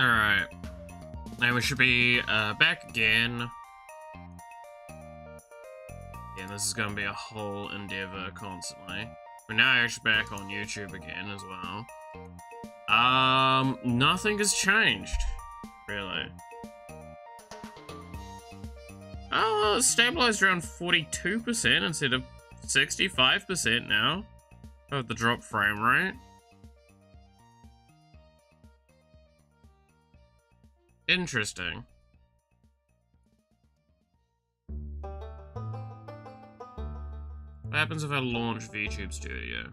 Alright. Now we should be back again. Yeah, this is gonna be a whole endeavor constantly. We're now actually back on YouTube again as well. Nothing has changed, really. Oh, well, it's stabilized around 42% instead of 65% now of the drop frame rate. Interesting. What happens if I launch VTube Studio?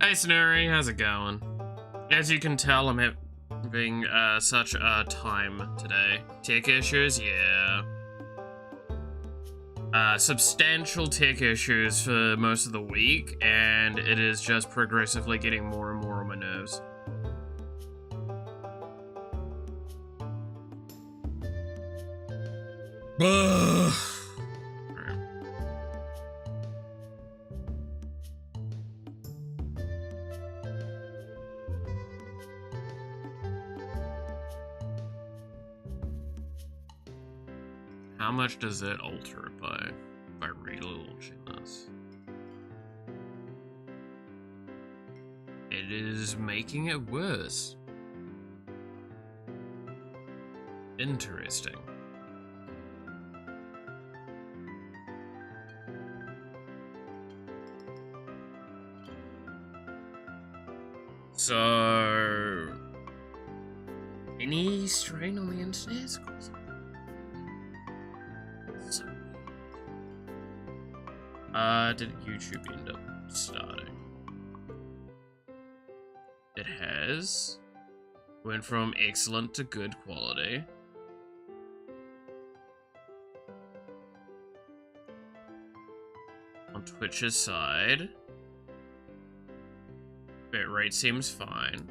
Hey Snurry, how's it going? As you can tell, I'm having such a time today. Tech issues, yeah. Substantial tech issues for most of the week, and it is just progressively getting more and more on my nerves. Ugh. How much does it alter it by relaunching this? It is making it worse. Interesting. So, any strain on the internet is causing so did YouTube end up starting? It has. Went from excellent to good quality. On Twitch's side, bitrate seems fine.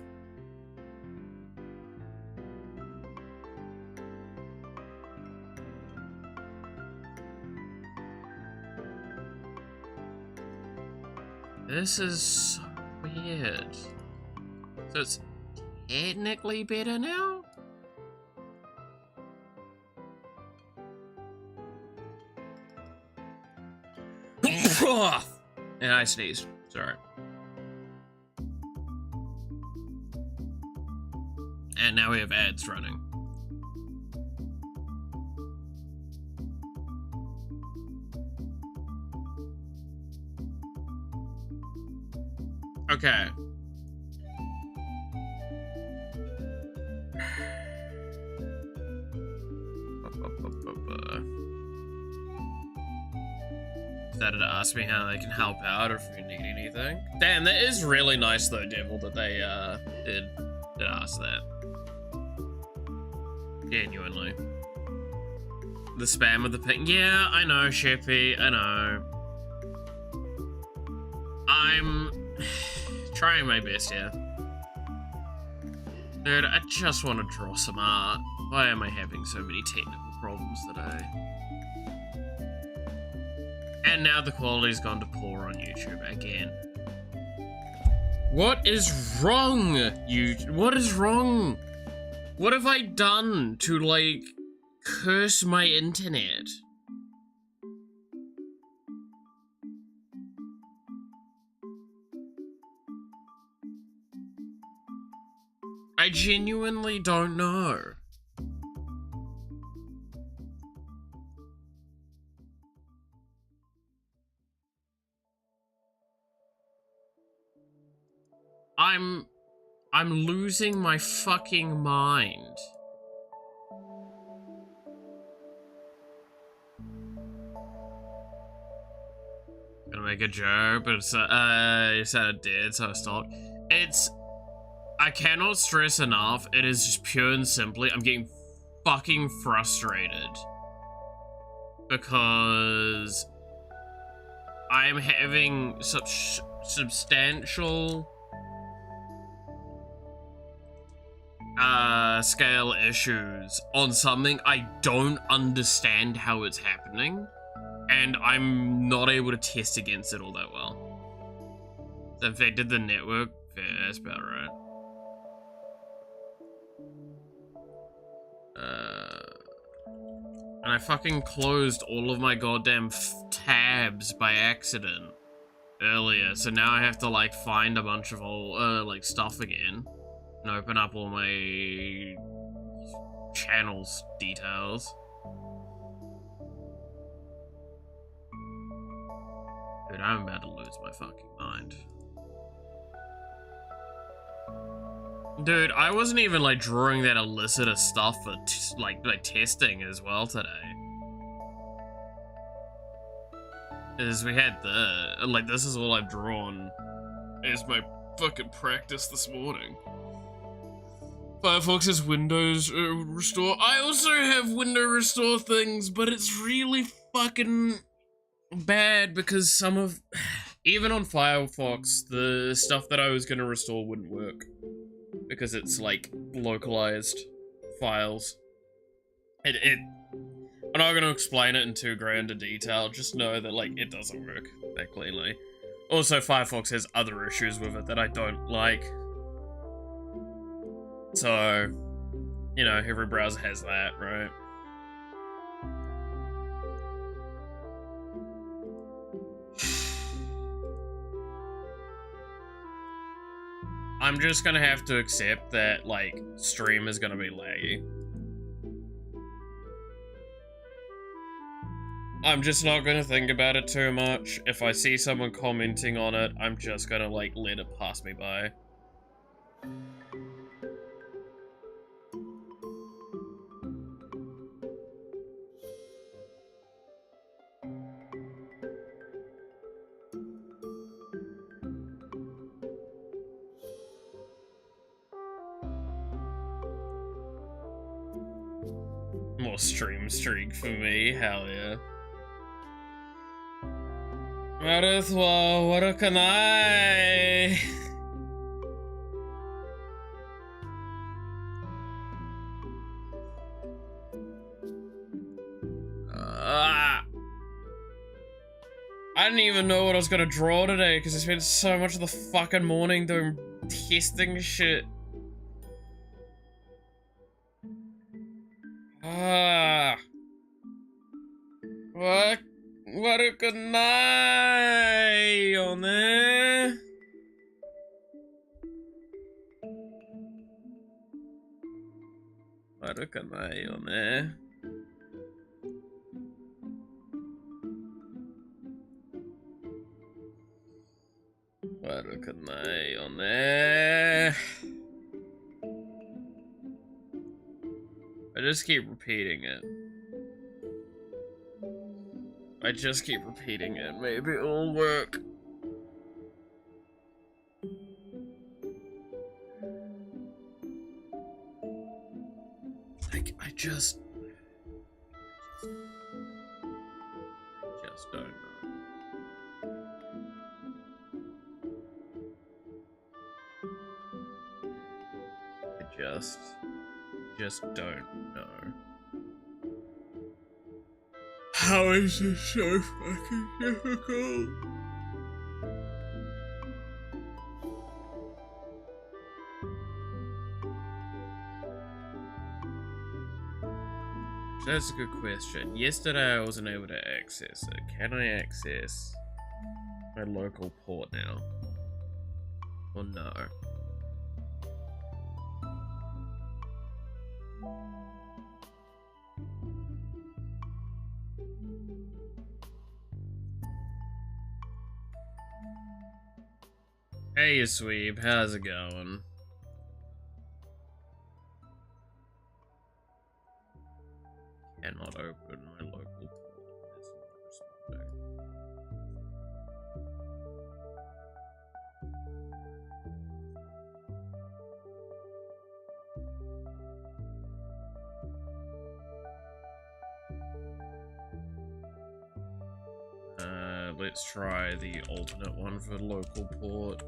This is so weird. So it's technically better now? And I sneezed. Sorry. And now we have ads running. Okay. Started to ask me how they can help out or if we need anything. Damn, that is really nice though, Devil, that they did ask that. Genuinely. The spam of the ping. Yeah, I know, Sheppy, I know. I'm trying my best here. Dude, I just want to draw some art. Why am I having so many technical problems today? And now the quality's gone to poor on YouTube again. What is wrong, What is wrong? What have I done to, like, curse my internet? I genuinely don't know. I'm losing my fucking mind. Gonna make a joke, but it's you said it did, so I stopped. I cannot stress enough, it is just pure and simply, I'm getting fucking frustrated. Because I am having such substantial scale issues on something I don't understand how it's happening, and I'm not able to test against it all that well. Affected the network? Yeah, that's about right. And I fucking closed all of my goddamn tabs by accident earlier, so now I have to like find a bunch of old like stuff again and open up all my channels details. Dude, I'm about to lose my fucking mind. Dude, I wasn't even like drawing that elicitor stuff for like testing as well today. Is we had like this is all I've drawn as my fucking practice this morning. Firefox has Windows restore. I also have window restore things, but it's really fucking bad because some of, even on Firefox, the stuff that I was gonna restore wouldn't work because it's like localized files. I'm not gonna explain it in too grand a detail, just know that like it doesn't work that cleanly. Also, Firefox has other issues with it that I don't like. So, you know, every browser has that, right? I'm just gonna have to accept that, like, stream is gonna be laggy. I'm just not gonna think about it too much. If I see someone commenting on it, I'm just gonna, like, let it pass me by. More stream streak for me, hell yeah. Maruthwa, warakanai! I didn't even know what I was gonna draw today because I spent so much of the fucking morning doing testing shit. Warakanai yo ne. Warakanai yo ne. Warakanai yo ne. I just keep repeating it. I just keep repeating it. Maybe it'll work. Like, I just don't know. I just don't know. How is this so fucking difficult? That's a good question. Yesterday I wasn't able to access it. Can I access my local port now? Or no? Hey, you sweep, how's it going? Cannot open my local port. It's not responding. Let's try the alternate one for local port.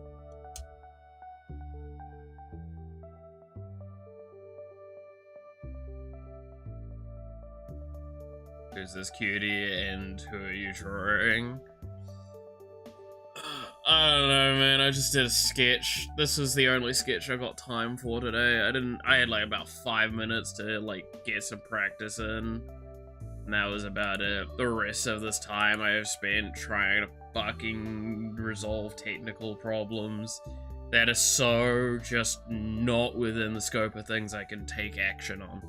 Who's this cutie and who are you drawing? I don't know, man. I just did a sketch. This was the only sketch I got time for today. I had like about 5 minutes to like get some practice in. And that was about it. The rest of this time I have spent trying to fucking resolve technical problems that are so just not within the scope of things I can take action on.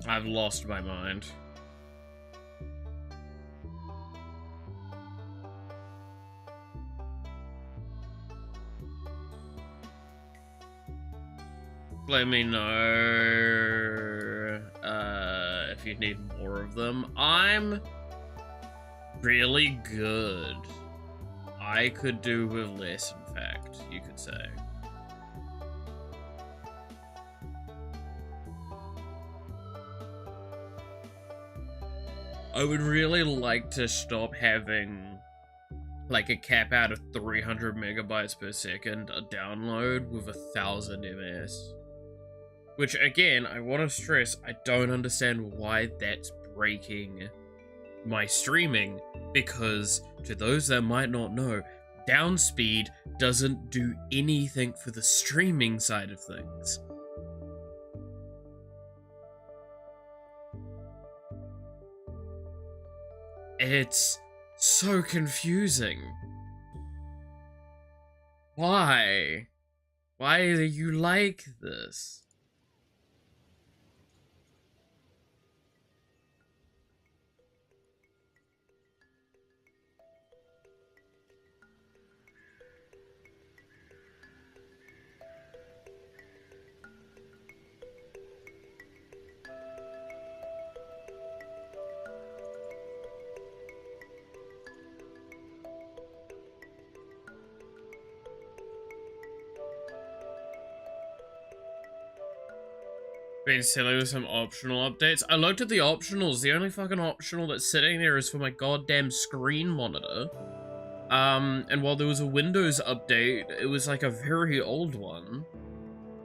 I've lost my mind. Let me know if you need more of them. I'm really good. I could do with less, in fact, you could say. I would really like to stop having like a cap out of 300 megabytes per second a download with 1000 ms. Which again, I want to stress, I don't understand why that's breaking my streaming, because to those that might not know, downspeed doesn't do anything for the streaming side of things. It's so confusing. Why? Why are you like this? Been silly with some optional updates. I looked at the optionals. The only fucking optional that's sitting there is for my goddamn screen monitor. And while there was a Windows update, it was like a very old one.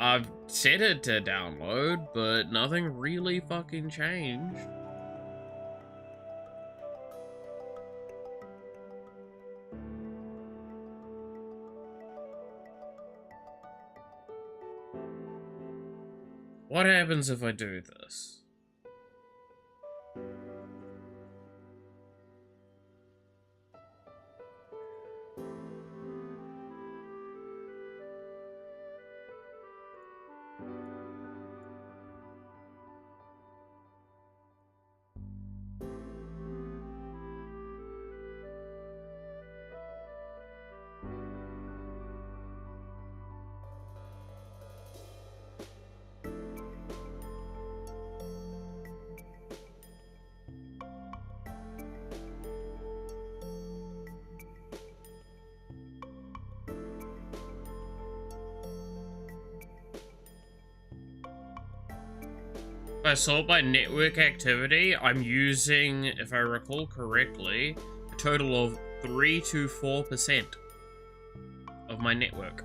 I've set it to download, but nothing really fucking changed. What happens if I do this? If I sort by network activity, I'm using, if I recall correctly, a total of 3 to 4% of my network.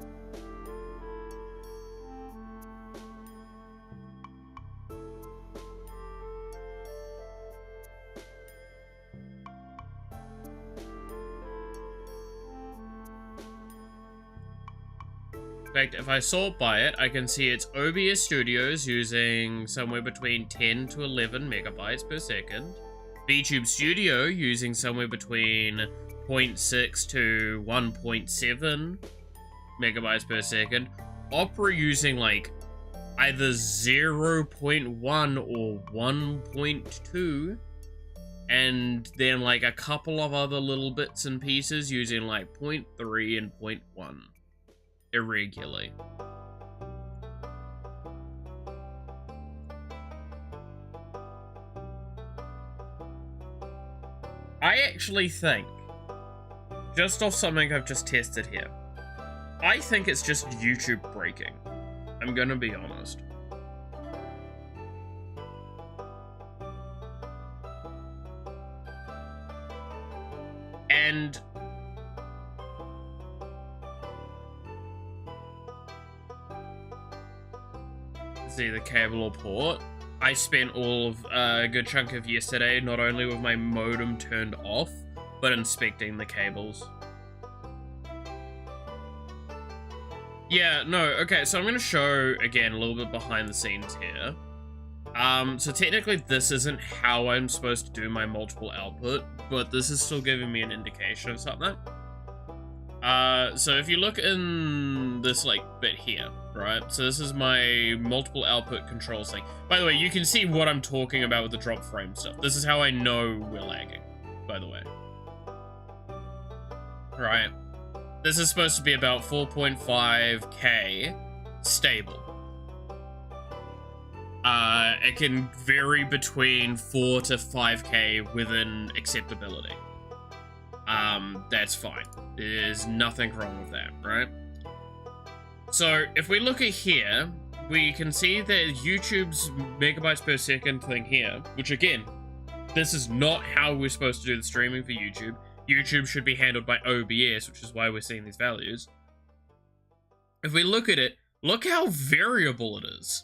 In fact, if I sort by it, I can see it's OBS Studios using somewhere between 10 to 11 megabytes per second. VTube Studio using somewhere between 0.6 to 1.7 megabytes per second. Opera using like either 0.1 or 1.2. And then like a couple of other little bits and pieces using like 0.3 and 0.1. Irregularly. I actually think, just off something I've just tested here, I think it's just YouTube breaking. I'm gonna be honest. And see the cable or port. I spent all of a good chunk of yesterday not only with my modem turned off, but inspecting the cables. Yeah, no, okay, so I'm gonna show, again, a little bit behind the scenes here. So technically this isn't how I'm supposed to do my multiple output, but this is still giving me an indication of something. So if you look in this, like, bit here, right? So this is my multiple output controls thing. By the way, you can see what I'm talking about with the drop frame stuff. This is how I know we're lagging, by the way. Right. This is supposed to be about 4.5K stable. It can vary between 4 to 5K within acceptability. That's fine. There's nothing wrong with that, right? So, if we look at here, we can see that YouTube's megabytes per second thing here, which again, this is not how we're supposed to do the streaming for YouTube. YouTube should be handled by OBS, which is why we're seeing these values. If we look at it, look how variable it is.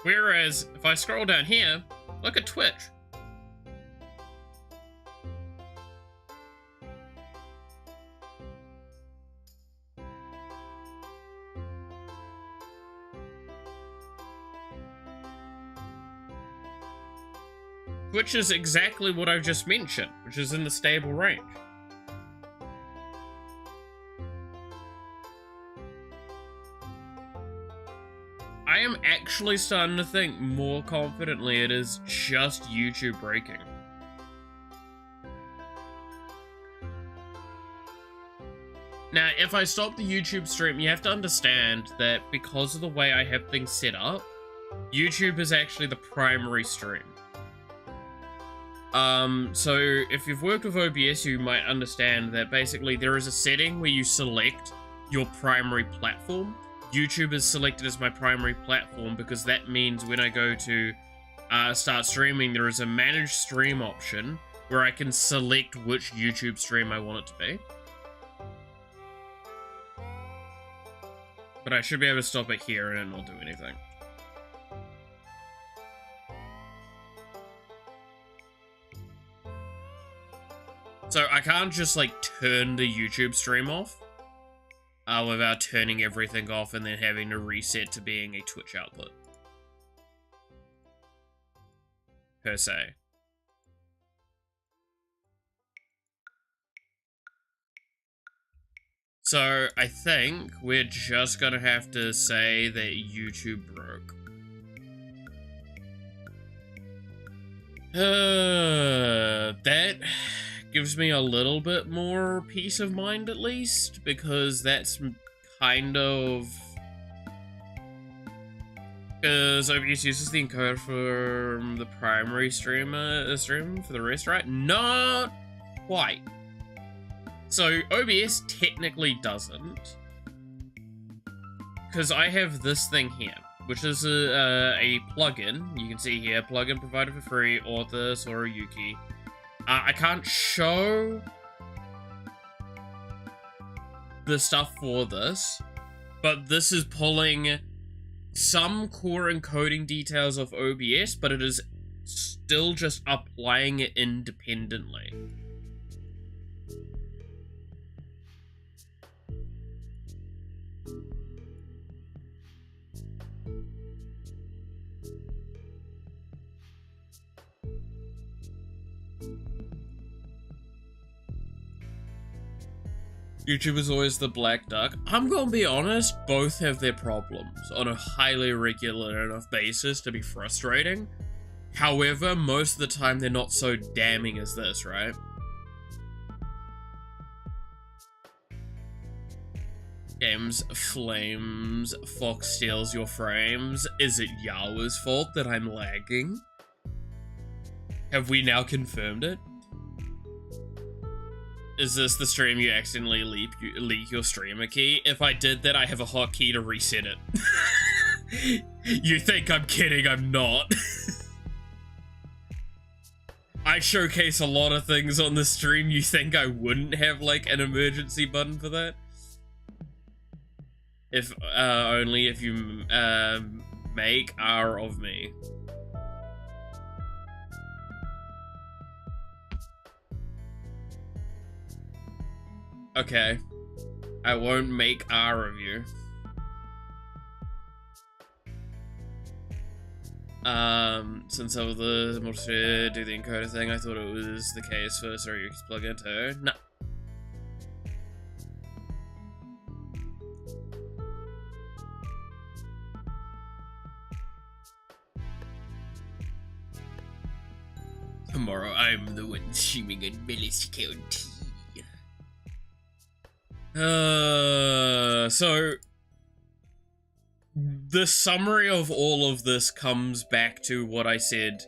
Whereas, if I scroll down here, look at Twitch. Which is exactly what I've just mentioned, which is in the stable range. I am actually starting to think more confidently it is just YouTube breaking. Now, if I stop the YouTube stream, you have to understand that because of the way I have things set up, YouTube is actually the primary stream. So if you've worked with OBS, you might understand that basically there is a setting where you select your primary platform. YouTube is selected as my primary platform because that means when I go to start streaming, there is a manage stream option where I can select which YouTube stream I want it to be. But I should be able to stop it here and not do anything. So I can't just like turn the YouTube stream off without turning everything off and then having to reset to being a Twitch output. Per se. So I think we're just gonna have to say that YouTube broke. That gives me a little bit more peace of mind, at least, because that's kind of... Because OBS uses the encoder from the primary stream for the rest, right? Not quite. So OBS technically doesn't, because I have this thing here, which is a plugin. You can see here, plugin provided for free, author Sorayuki. I can't show the stuff for this, but this is pulling some core encoding details of OBS, but it is still just applying it independently. YouTube is always the black duck. I'm gonna be honest, both have their problems on a highly regular enough basis to be frustrating. However, most of the time they're not so damning as this, right? Games, flames, Fox steals your frames. Is it Yawa's fault that I'm lagging? Have we now confirmed it? Is this the stream you accidentally leak your streamer key? If I did that, I have a hotkey to reset it. You think I'm kidding, I'm not. I showcase a lot of things on the stream. You think I wouldn't have, like, an emergency button for that? If, only if you, make R of me. Okay. I won't make R of you. Since I was the most to do the encoder thing, I thought it was the case for Sorryuki's plugin too. No. Tomorrow I'm the one streaming on Melis County. So the summary of all of this comes back to what I said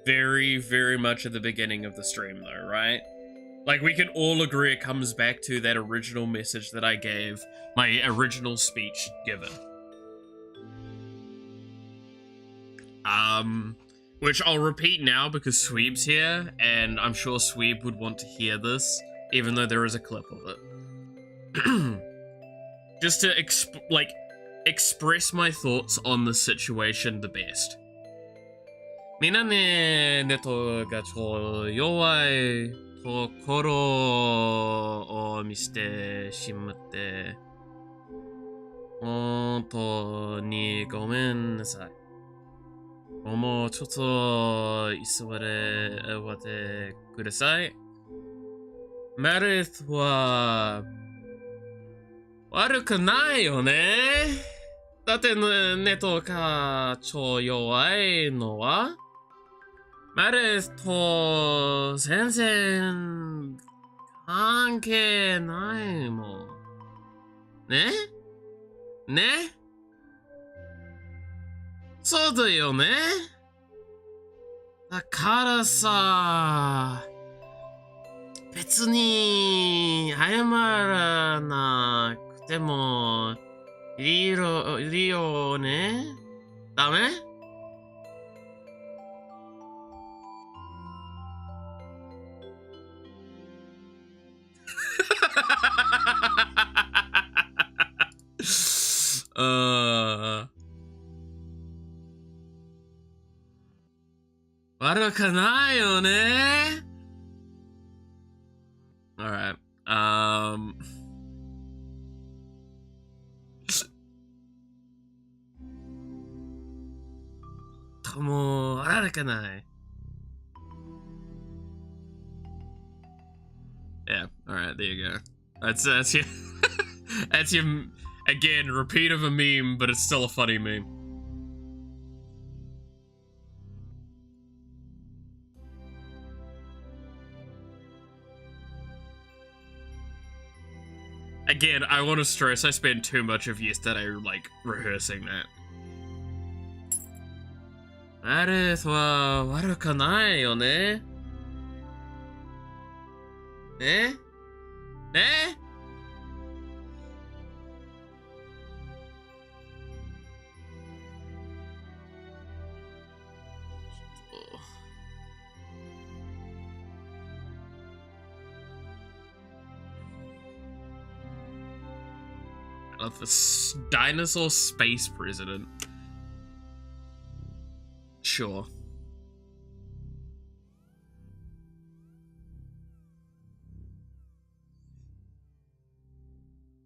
very, very much at the beginning of the stream though, right? Like, we can all agree it comes back to that original message that I gave, my original speech given. Which I'll repeat now because Sweeb's here, and I'm sure Sweeb would want to hear this, even though there is a clip of it. Just to express my thoughts on the situation the best. みんなね、ネットが超弱いところを見せてしまって、本当にごめんなさい。もうちょっと急いで終わってください。メリットは悪くないよね。だってネットが超弱いのはメリット全然関係ないもん。ね？ね？そうだよね。だからさ、別に謝らなくてもいいよね。ダメ？悪くないよね。Alright. もう悪くない。Yeah, alright, there you go. That's your that's your again, repeat of a meme, but it's still a funny meme. Again, I want to stress I spent too much of yesterday, like, rehearsing that. あれは悪くないよね。ね？ね？Of the dinosaur space president. Sure.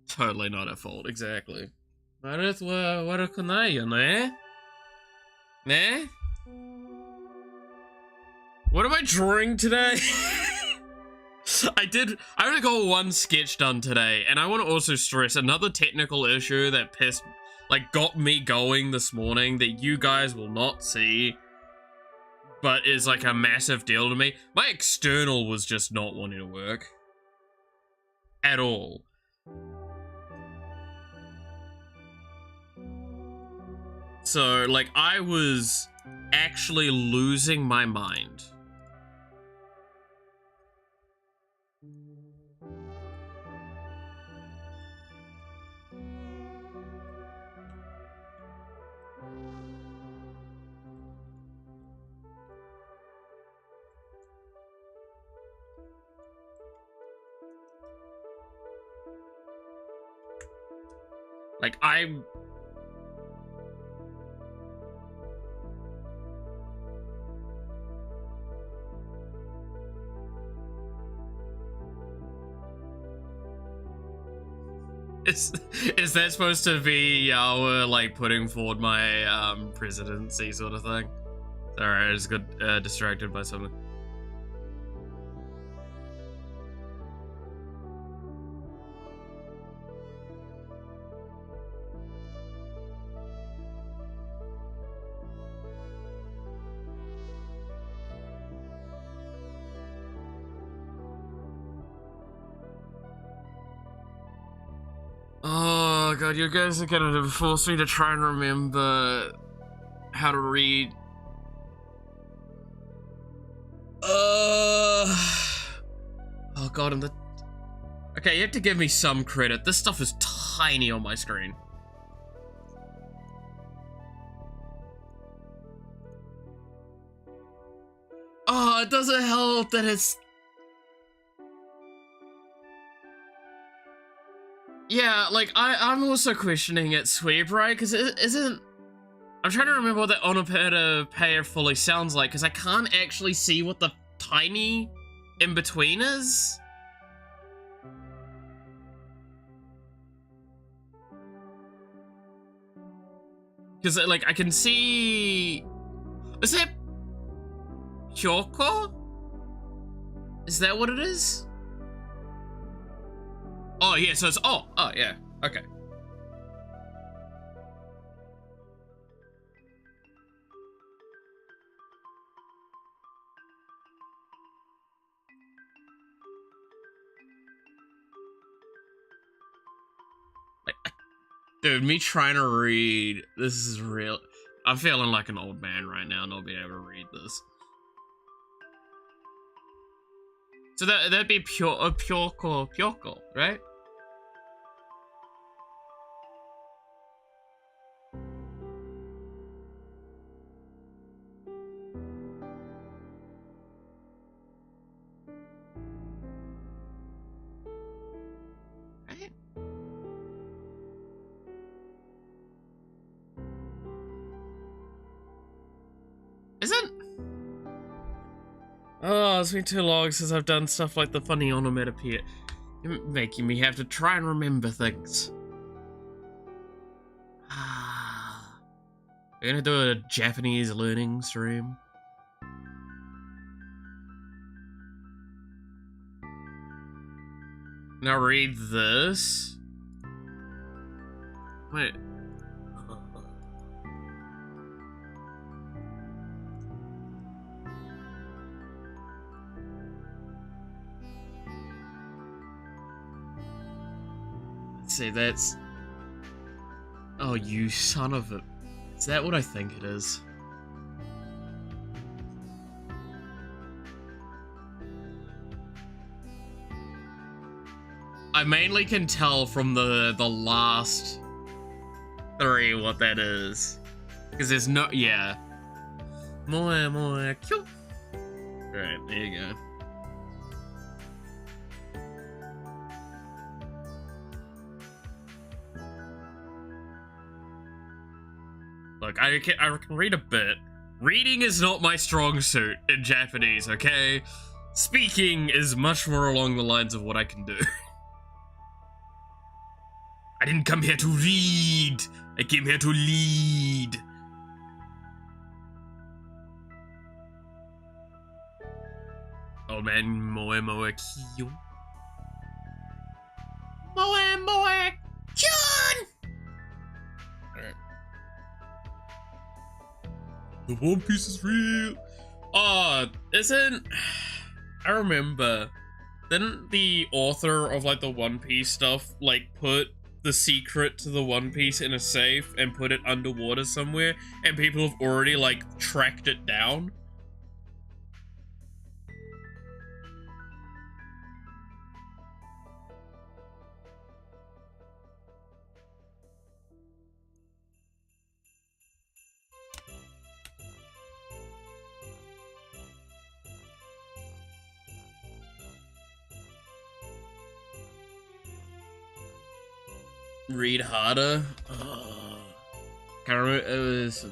Totally not at fault, exactly. あれは悪くないよね。ね? What am I drawing today? I only got one sketch done today, and I want to also stress another technical issue that got me going this morning that you guys will not see, but is like a massive deal to me. My external was just not wanting to work. At all. So, like, I was actually losing my mind. Like, I'm... Is that supposed to be our, like, putting forward my, presidency sort of thing? Sorry, I just got, distracted by something. Oh god, you guys are gonna force me to try and remember how to read. Oh god, and the... Okay, you have to give me some credit. This stuff is tiny on my screen. Oh, it doesn't help that it's... Yeah, like, I'm also questioning its sweep, right? Because it isn't... I'm trying to remember what the onomatopoeia fully sounds like, because I can't actually see what the tiny in between is. Because, like, I can see... Is it... Kyoko? Is that what it is? Oh, yeah, so it's... Oh, yeah, okay. Dude, me trying to read, this is real. I'm feeling like an old man right now, not being able to read this. So that'd be Pyoko, right? Right? Isn't... Oh, it's been too long since I've done stuff like the funny onomatopoeia. You're making me have to try and remember things. We're gonna do a Japanese learning stream. Now read this. Wait. Let's see, that's... Oh, you son of a... Is that what I think it is? I mainly can tell from the last three what that is. Because there's no... Yeah. More cute. Right, there you go. Look, I can read a bit. Reading is not my strong suit in Japanese, okay? Speaking is much more along the lines of what I can do. I didn't come here to read. I came here to lead. Old man moe kyo. Moe kyun! Alright. The One Piece is real. Oh, isn't... I remember. Didn't the author of, like, the One Piece stuff, like, put the secret to the One Piece in a safe and put it underwater somewhere, and people have already, like, tracked it down? Read harder. Can't remember. It was.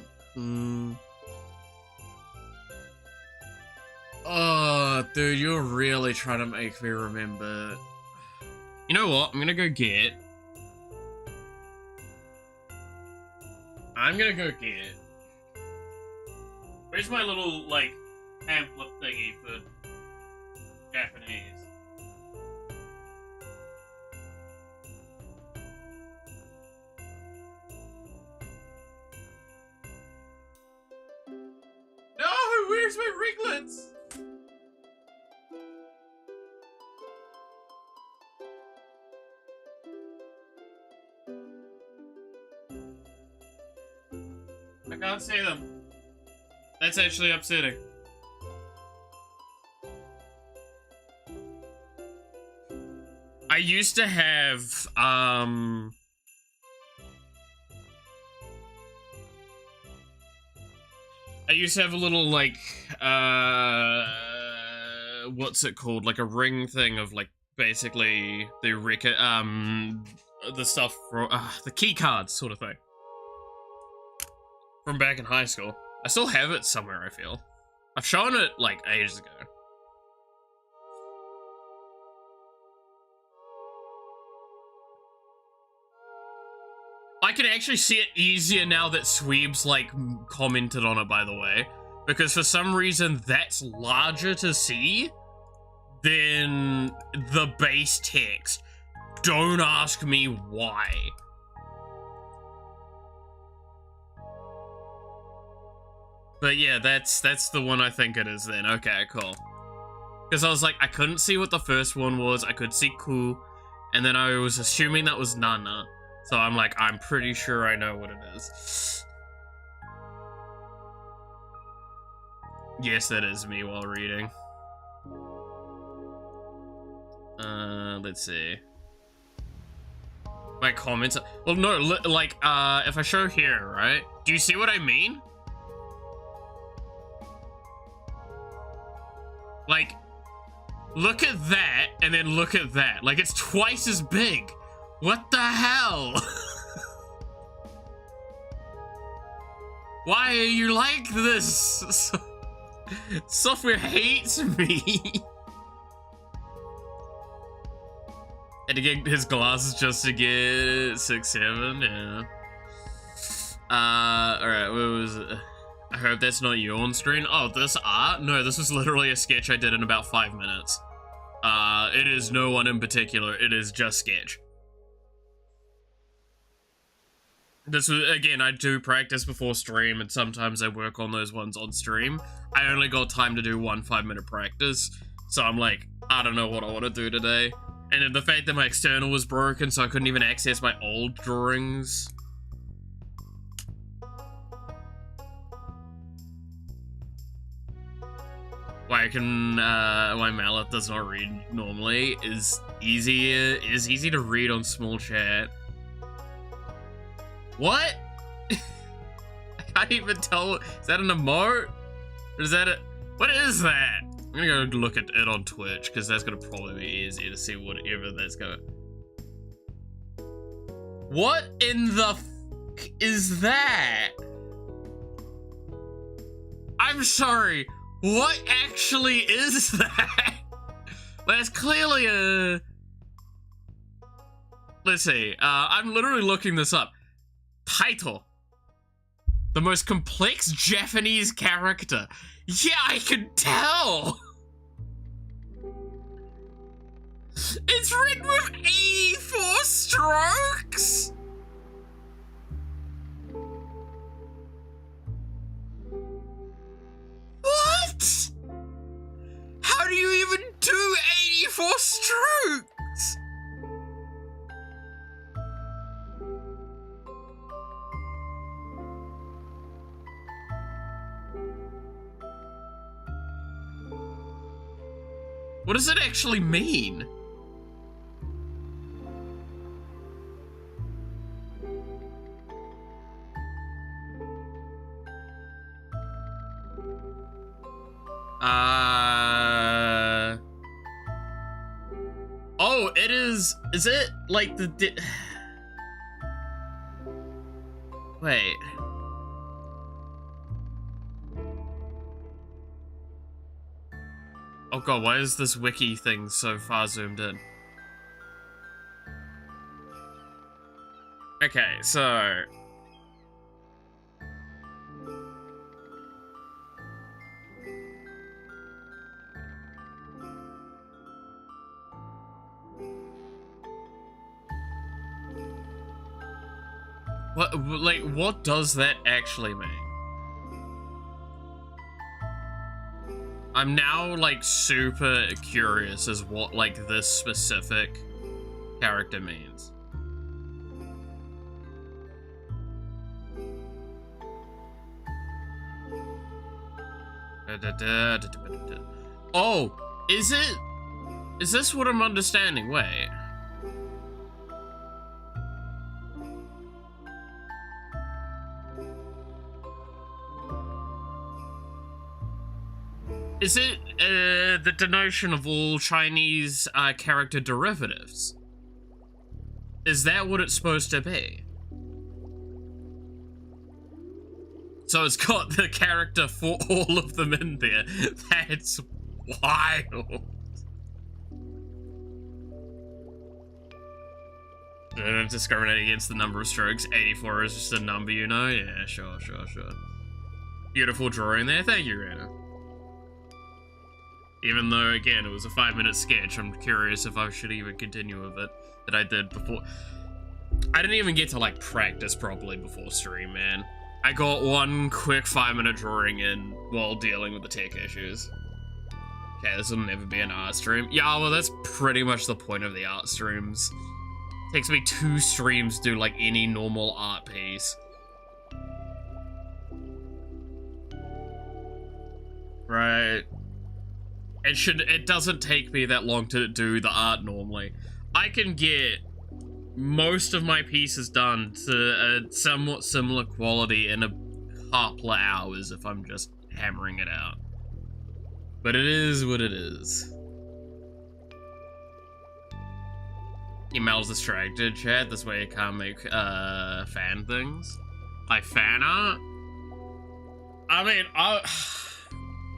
Oh, dude, you're really trying to make me remember. You know what? I'm gonna go get. Where's my little, like, pamphlet thingy for Japanese? No! Where's my ringlets? I can't see them. That's actually upsetting. I used to have, I used to have a little, like, what's it called? Like a ring thing of, like, basically the the stuff for, the key cards sort of thing. From back in high school. I still have it somewhere, I feel. I've shown it, like, ages ago. I can actually see it easier now that Sweebs, like, commented on it, by the way. Because for some reason, that's larger to see than the base text. Don't ask me why. But yeah, that's the one I think it is then. Okay, cool. Because I was like, I couldn't see what the first one was. I could see Ku, and then I was assuming that was Nana. So I'm like, I'm pretty sure I know what it is. Yes, that is me while reading. Let's see. My comments. Well, no, like, if I show here, right? Do you see what I mean? Like, look at that, and then look at that. Like, it's twice as big. What the hell? Why are you like this? Software hates me. Had to get his glasses just to get 6'7", yeah. Alright, what was it? I hope that's not you on screen. Oh, this art? No, this was literally a sketch I did in about 5 minutes. It is no one in particular. It is just sketch. This was, again, I do practice before stream, and sometimes I work on those ones on stream. I only got time to do one 5-minute practice, so I'm like, I don't know what I want to do today. And then the fact that my external was broken, so I couldn't even access my old drawings. Why Mallet does not read normally is easy to read on small chat. What? I can't even tell. Is that an emote? Or is that what is that? I'm gonna go look at it on Twitch, because that's gonna probably be easier to see whatever that's going. What in the f is that? I'm sorry. What actually is that? That's clearly a... Let's see. I'm literally looking this up. Title. The most complex Japanese character. Yeah, I can tell. It's written with 84 strokes. What? How do you even do 84 strokes? What does it actually mean? Oh, it is it like the Wait. Oh god, why is this wiki thing so far zoomed in? Okay, so... what does that actually mean? I'm now, like, super curious as what, like, this specific character means. Oh, is it? Is this what I'm understanding? Wait. Is it the denotion of all Chinese character derivatives? Is that what it's supposed to be? So it's got the character for all of them in there. That's wild. Don't discriminate against the number of strokes. 84 is just a number, you know? Yeah, sure. Beautiful drawing there. Thank you, Rana. Even though, again, it was a 5-minute sketch, I'm curious if I should even continue with it that I did before. I didn't even get to, like, practice properly before stream, man. I got one quick 5-minute drawing in while dealing with the tech issues. Okay, this will never be an art stream. Yeah, well, that's pretty much the point of the art streams. It takes me 2 streams to do, like, any normal art piece. Right. It doesn't take me that long to do the art normally. I can get most of my pieces done to a somewhat similar quality in a couple of hours if I'm just hammering it out. But it is what it is. Email's distracted, chat. This way you can't make fan things. Like fan art? I mean,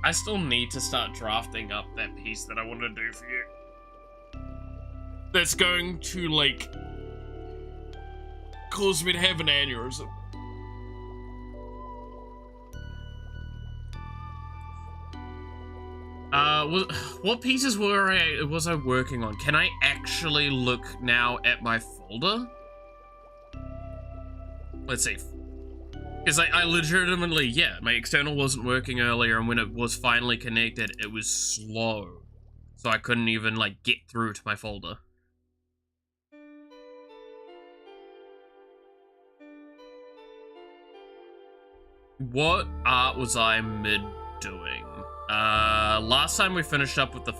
I still need to start drafting up that piece that I want to do for you. That's going to, like, cause me to have an aneurysm. What pieces was I working on? Can I actually look now at my folder? Let's see. Because I legitimately, yeah, my external wasn't working earlier, and when it was finally connected, it was slow. So I couldn't even, like, get through to my folder. What art was I mid-doing? Last time we finished up with the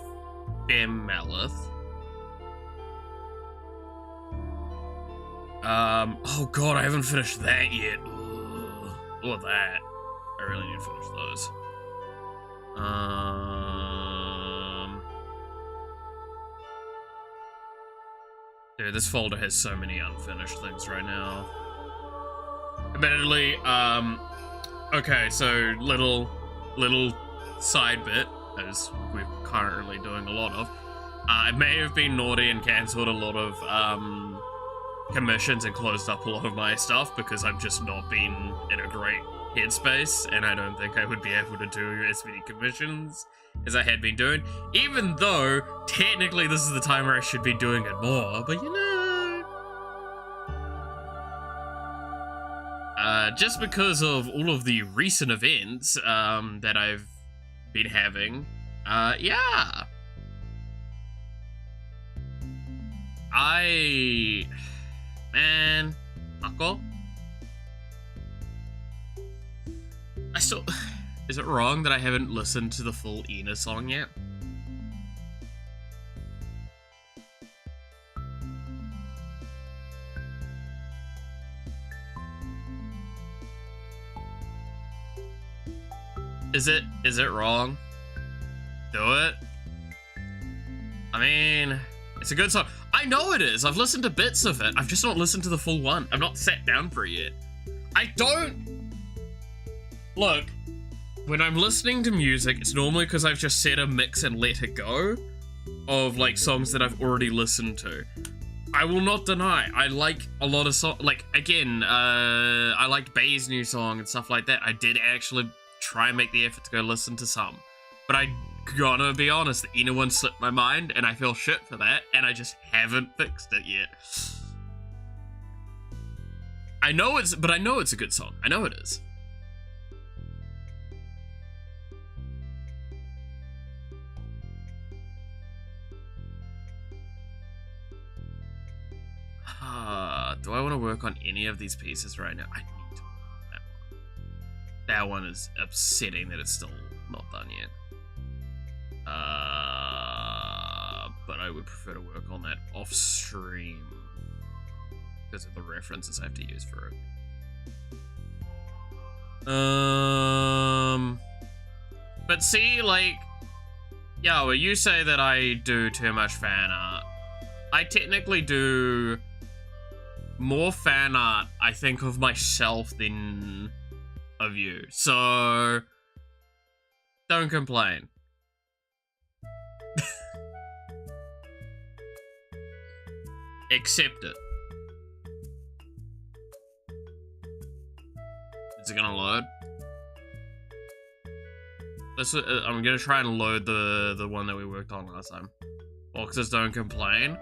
Femmelith. Oh god, I haven't finished that yet. Or that. I really need to finish those. Dude, this folder has so many unfinished things right now. Admittedly, okay, so little side bit, as we're currently doing a lot of. I may have been naughty and cancelled a lot of, commissions and closed up a lot of my stuff because I've just not been in a great headspace, and I don't think I would be able to do as many commissions as I had been doing, even though technically this is the time where I should be doing it more, but you know, just because of all of the recent events that I've been having, yeah, man, Mako? I still... Is it wrong that I haven't listened to the full Ina song yet? Is it wrong? Do it? I mean, it's a good song. I know it is. I've listened to bits of it. I've just not listened to the full one. I've not sat down for it yet. I don't... Look, when I'm listening to music, it's normally because I've just set a mix and let it go of, like, songs that I've already listened to. I will not deny, I like a lot of songs, like, again, I liked Bay's new song and stuff like that. I did actually try and make the effort to go listen to some. But I gotta be honest, the inner one slipped my mind, and I feel shit for that, and I just haven't fixed it yet. I know it's a good song. I know it is. Do I want to work on any of these pieces right now? I need to work on that one. That one is upsetting that it's still not done yet. But I would prefer to work on that off stream because of the references I have to use for it. But see, like, yeah, well, you say that I do too much fan art. I technically do more fan art, I think, of myself than of you. So, don't complain. Accept it. Is it gonna load? I'm gonna try and load the one that we worked on last time. Boxes don't complain.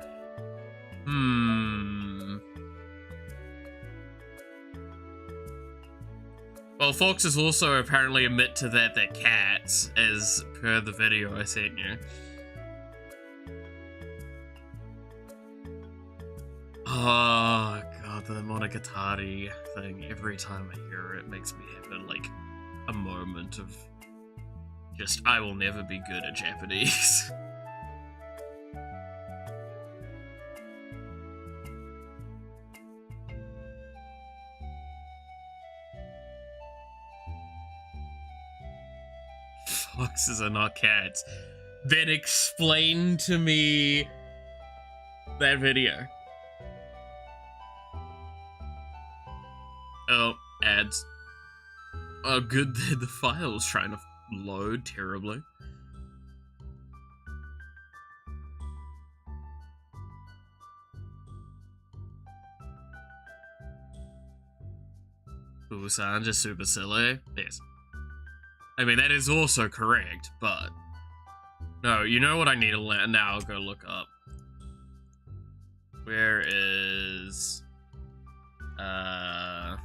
Well, foxes also apparently admit to that they're cats, as per the video I sent you. Oh god, the Monogatari thing, every time I hear it, makes me have a moment of just, I will never be good at Japanese. Foxes are not cats. Then explain to me that video. Oh, ads. Oh, good, the file's trying to load terribly. Busan just super silly? Yes. I mean, that is also correct, but... No, you know what I need to now I'll go look up. Where is... the...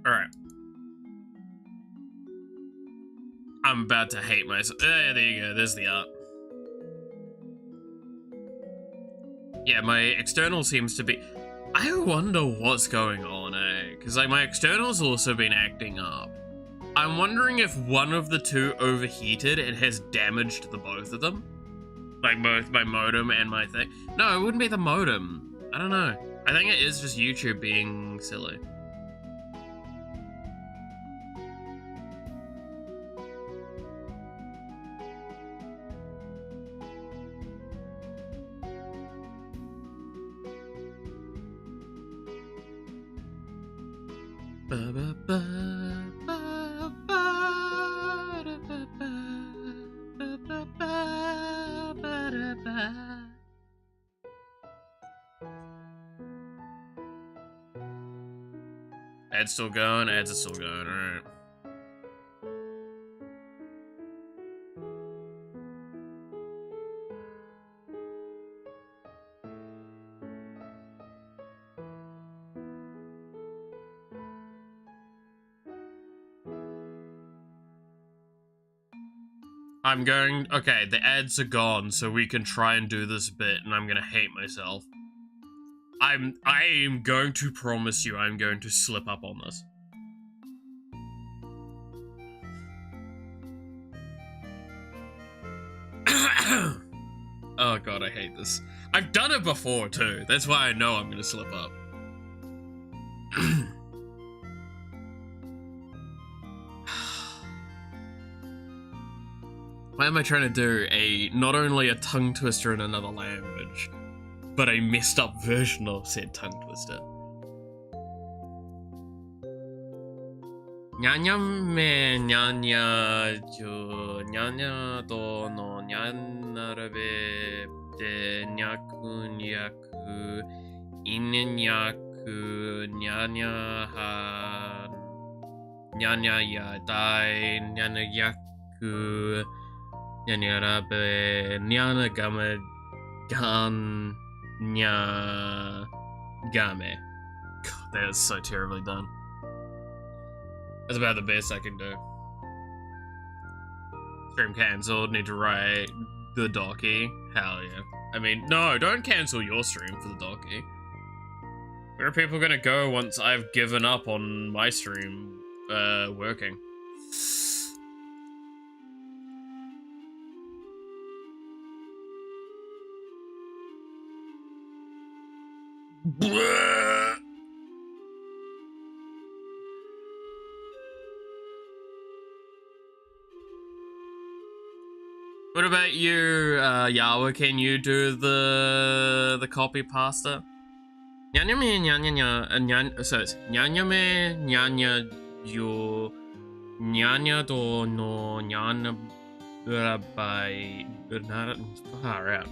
Alright. I'm about to hate myself. There you go, there's the art. Yeah, my external seems to be... I wonder what's going on, eh? Because my external's also been acting up. I'm wondering if one of the two overheated and has damaged the both of them. Like both my modem and my thing. No, it wouldn't be the modem. I don't know. I think it is just YouTube being silly. Ads still going? Ads are still going, alright. I'm going... Okay, the ads are gone, so we can try and do this bit, and I'm gonna hate myself. I am going to promise you I'm going to slip up on this. Oh god, I hate this. I've done it before too. That's why I know I'm gonna slip up. Why am I trying to do not only a tongue twister in another language, but a messed up version of said tongue twister? Nyanya me nyanya jo nyanya do no nyanabe de nyaku nyaku inyaku nyanya ha nyanya ya dai nyanya yaku nyanya rabe nyana game gan nya game. God, that is so terribly done. That's about the best I can do. Stream cancelled, need to write the docky. Hell yeah. I mean, no, don't cancel your stream for the docky. Where are people gonna go once I've given up on my stream working? What about you, Yawa? Can you do the copy pasta? Nyanya me nyanya so it's nyanya me nyanya yo nyanya do no nyanya by far out.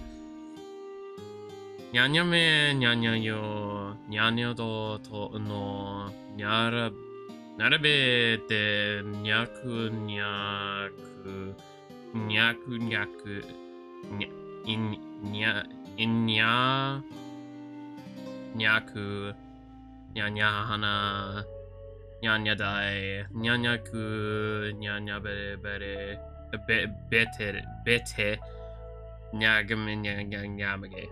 Nyanya me nyanya yo nyanya do to no nyara narabe de nyaku nyaku nyaku nyaku inya nyaku nyanya hana nyanya dai nyanya ku nyanya bere bete nyagame nyamage.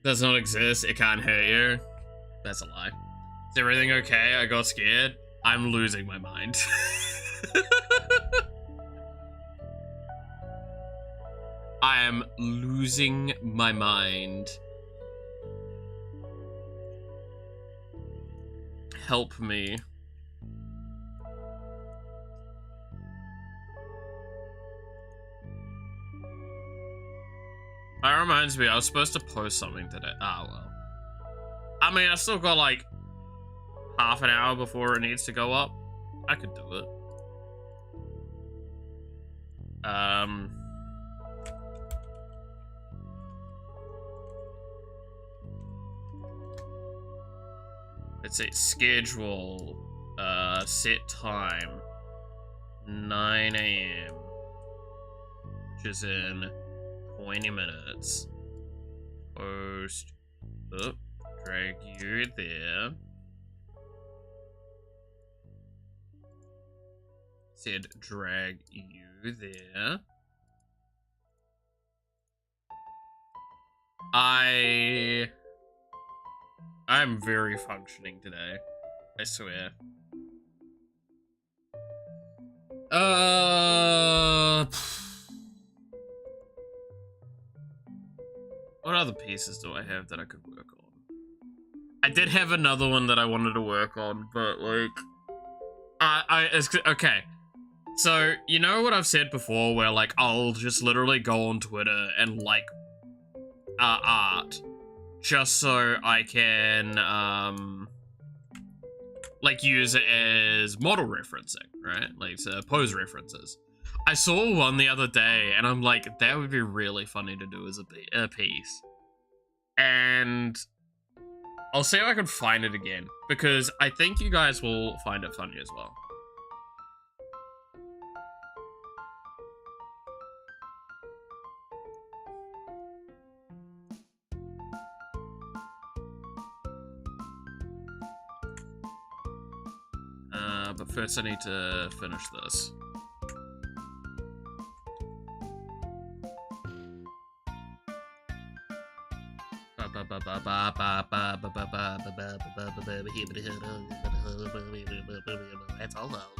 Does not exist. It can't hurt you. That's a lie. Is everything okay? I got scared. I'm losing my mind. I am losing my mind. Help me. That reminds me, I was supposed to post something today. Ah, well. I mean, I still got like half an hour before it needs to go up. I could do it. Let's see, schedule, set time, 9 AM, which is in 20 minutes. Post, oh, drag you there. Said drag you there. I'm very functioning today. I swear. What other pieces do I have that I could work on? I did have another one that I wanted to work on, but like, okay. So, you know what I've said before where like, I'll just literally go on Twitter and like, art. Just so I can, like, use it as model referencing, right? Like, pose references. I saw one the other day, and I'm like, that would be really funny to do as a piece. And I'll see if I can find it again, because I think you guys will find it funny as well. But first I need to finish this. That's all though.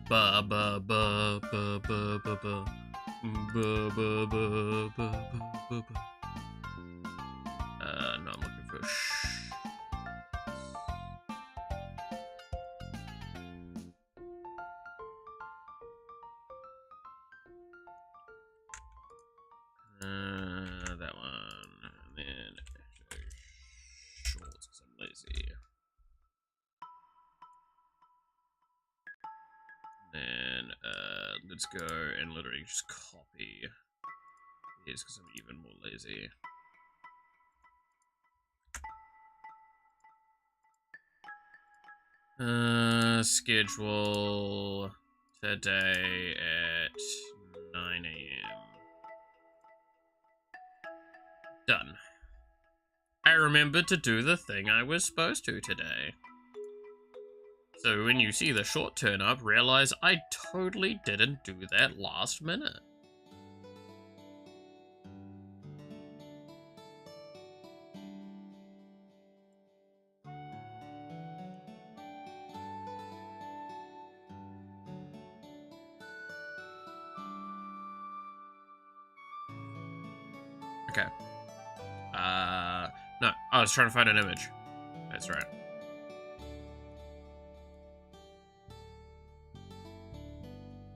Ba ba ba ba ba ba ba. Ba ba ba ba ba ba. No, I'm looking for that one. And then shorts because I'm lazy. Then let's go and literally just copy these because I'm even more lazy. Schedule today at 9 AM. Done. I remembered to do the thing I was supposed to today. So when you see the short turn up, realize I totally didn't do that last minute. Okay. No, I was trying to find an image. That's right.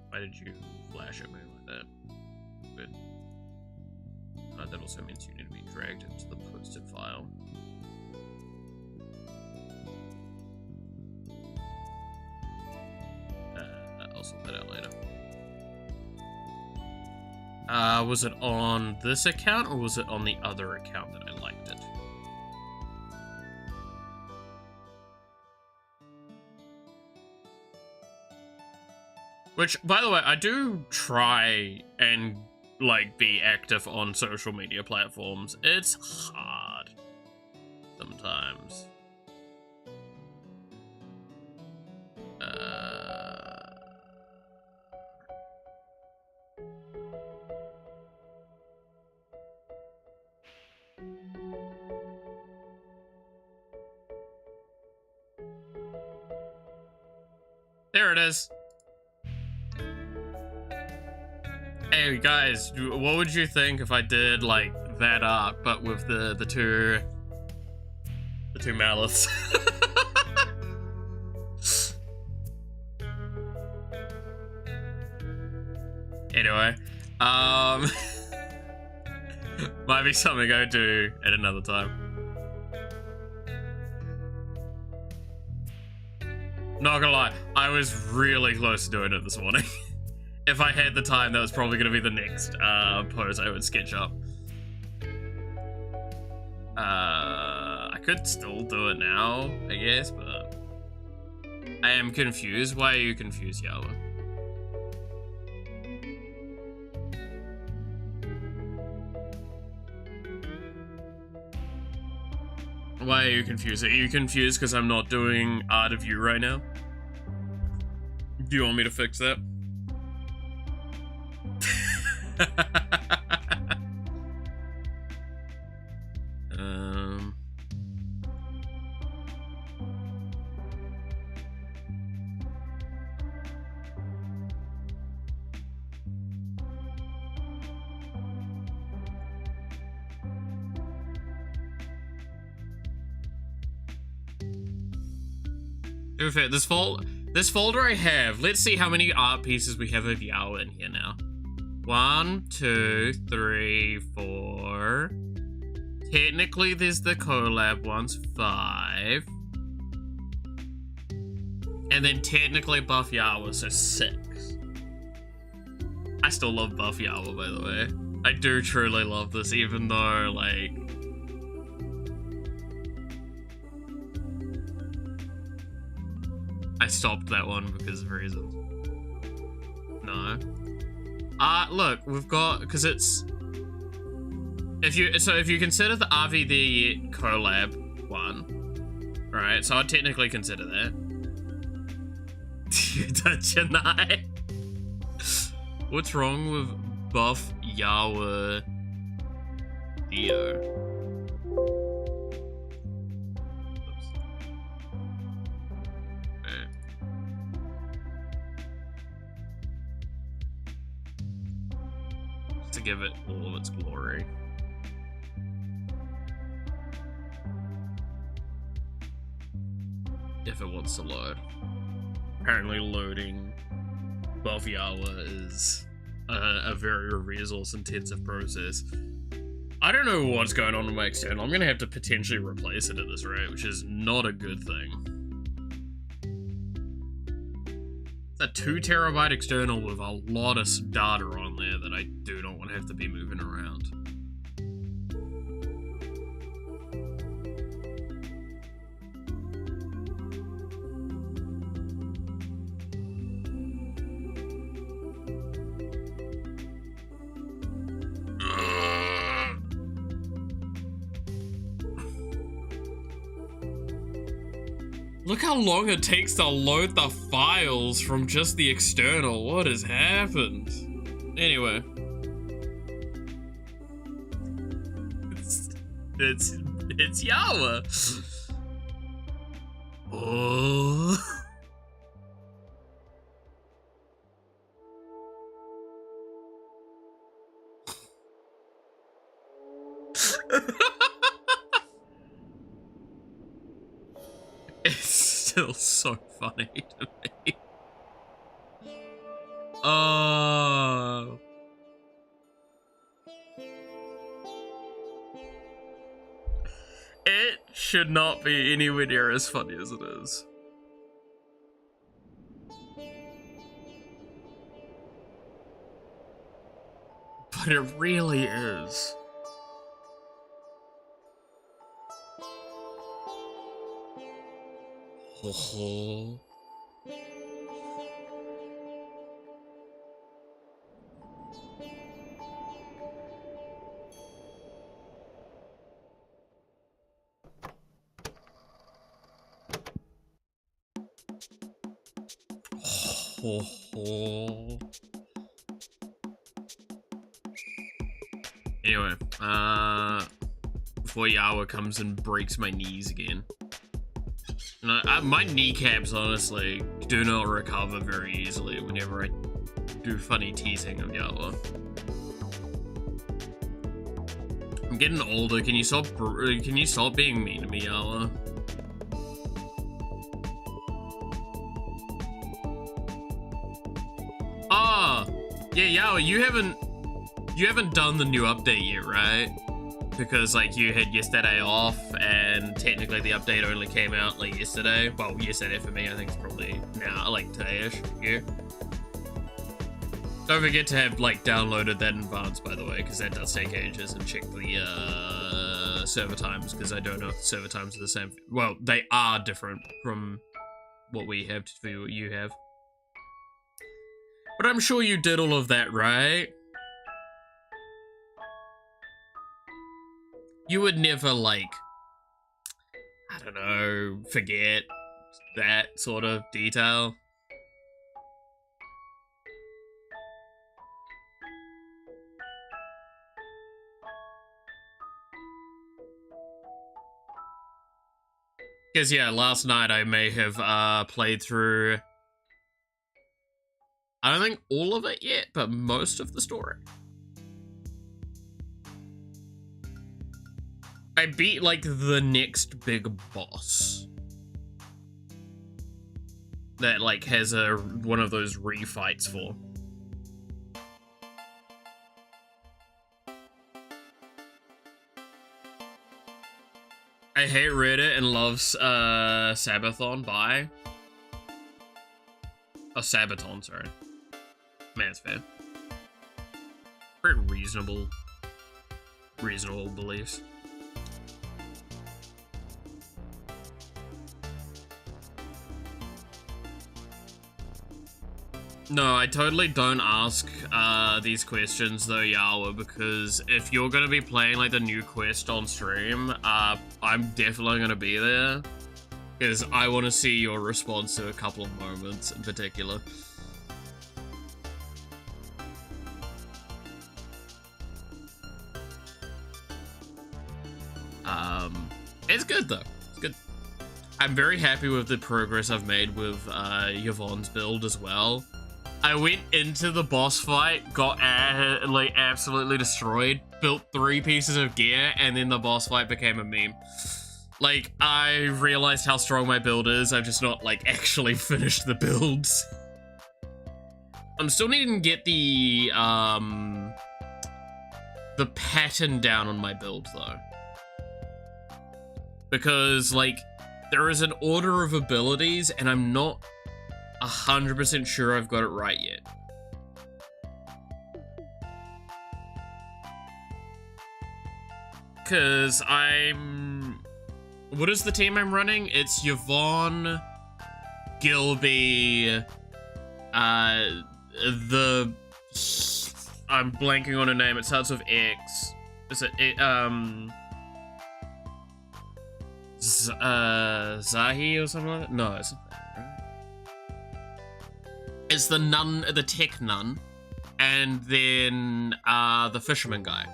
Why did you flash at me like that? Good. That also means you need to be dragged into the posted file. I'll sort that out later. Was it on this account or was it on the other account that I liked it? Which, by the way, I do try and, like, be active on social media platforms. It's hard sometimes. There it is. Hey guys, what would you think if I did like that art, but with the two mallets? Anyway, might be something I do at another time. Not gonna lie, I was really close to doing it this morning. If I had the time, that was probably gonna be the next pose I would sketch up. I could still do it now, I guess, but I am confused. Why are you confused, Yawa? Why are you confused? Are you confused because I'm not doing art of you right now? Do you want me to fix that? To be fair, this folder I have, let's see how many art pieces we have of Yao in here now. 1, 2, 3, 4. Technically, there's the collab ones, 5. And then technically Buff Yawa, so 6. I still love Buff Yawa, by the way. I do truly love this, even though, like... I stopped that one because of reasons. No. Look, we've got, because it's... If you consider the RVD collab one, right? So I'd technically consider that. You touch an eye. What's wrong with Buff Yawa Dio? to give it all of its glory. If it wants to load. Apparently loading 12 Yawa is a very resource-intensive process. I don't know what's going on with my external. I'm gonna have to potentially replace it at this rate, which is not a good thing. It's a 2 terabyte external with a lot of data on there that I do not want to have to be moving around. Look how long it takes to load the files from just the external. What has happened? Anyway. It's Yawa. Oh. It's still so funny to me. Oh. It should not be anywhere near as funny as it is. But it really is. Oh. Oh. Anyway, before Yawa comes and breaks my knees again. No, my kneecaps, honestly, do not recover very easily whenever I do funny teasing of Yawa. I'm getting older. Can you stop being mean to me, Yawa? Ah, yeah, Yawa, you haven't done the new update yet, right? Because, like, you had yesterday off, and technically the update only came out, like, yesterday. Well, yesterday for me, I think it's probably now, like, today-ish, yeah. Don't forget to have, like, downloaded that in advance, by the way, because that does take ages, and check the, server times, because I don't know if the server times are the same. Well, they are different from what we have to what you have. But I'm sure you did all of that, right? You would never, like, I don't know, forget that sort of detail. Because, yeah, last night I may have played through, I don't think all of it yet, but most of the story. I beat, like, the next big boss. That, like, has one of those refights for. I hate Reddit and loves, Sabathon. Bye. Oh, Sabaton, sorry. Man, it's fair. Very reasonable beliefs. No, I totally don't ask these questions though, Yawa, because if you're gonna be playing like the new quest on stream, I'm definitely gonna be there, because I want to see your response to a couple of moments in particular. It's good though. It's good. I'm very happy with the progress I've made with Yvonne's build as well. I went into the boss fight, got like absolutely destroyed, built 3 pieces of gear, and then the boss fight became a meme. Like, I realized how strong my build is, I've just not, like, actually finished the builds. I'm still needing to get the pattern down on my build, though. Because, like, there is an order of abilities, and I'm not 100% sure I've got it right yet. Because what is the team I'm running? It's Yvonne, Gilby, I'm blanking on her name. It starts with X. Is it Zahi or something like that? No, it's not that, right? It's the nun, the tech nun, and then the fisherman guy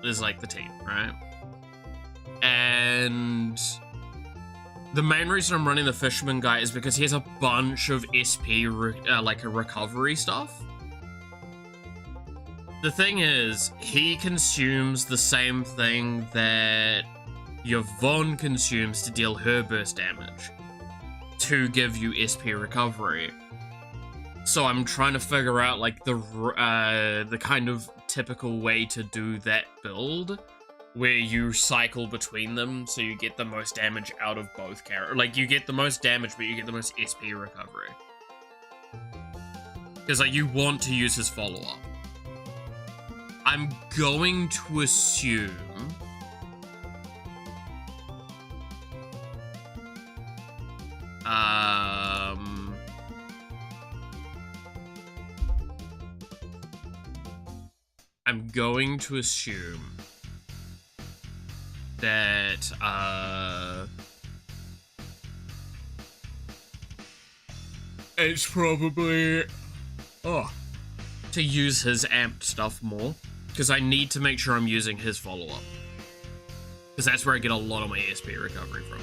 is like the team, right? And the main reason I'm running the fisherman guy is because he has a bunch of SP like a recovery stuff. The thing is, he consumes the same thing that Yvonne consumes to deal her burst damage to give you SP recovery. So I'm trying to figure out like the kind of typical way to do that build where you cycle between them so you get the most damage out of both characters. Like, you get the most damage, but you get the most SP recovery. Because, like, you want to use his follow-up. I'm going to assume... I'm going to assume that, it's probably, to use his amped stuff more, because I need to make sure I'm using his follow-up, because that's where I get a lot of my SP recovery from.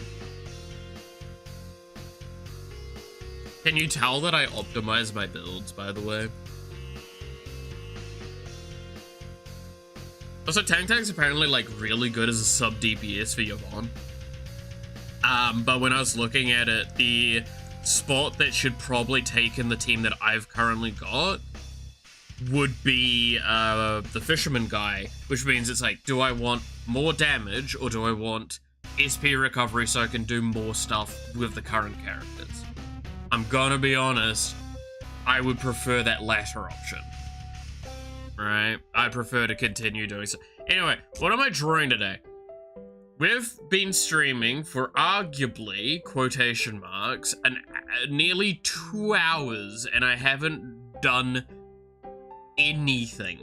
Can you tell that I optimize my builds, by the way? Also, Tank Tank's apparently, like, really good as a sub-DPS for Yvonne. But when I was looking at it, the spot that should probably take in the team that I've currently got would be the fisherman guy, which means it's like, do I want more damage or do I want SP recovery so I can do more stuff with the current characters? I'm gonna be honest, I would prefer that latter option. Right? I prefer to continue doing so. Anyway, what am I drawing today? We've been streaming for arguably, quotation marks, nearly 2 hours, and I haven't done anything.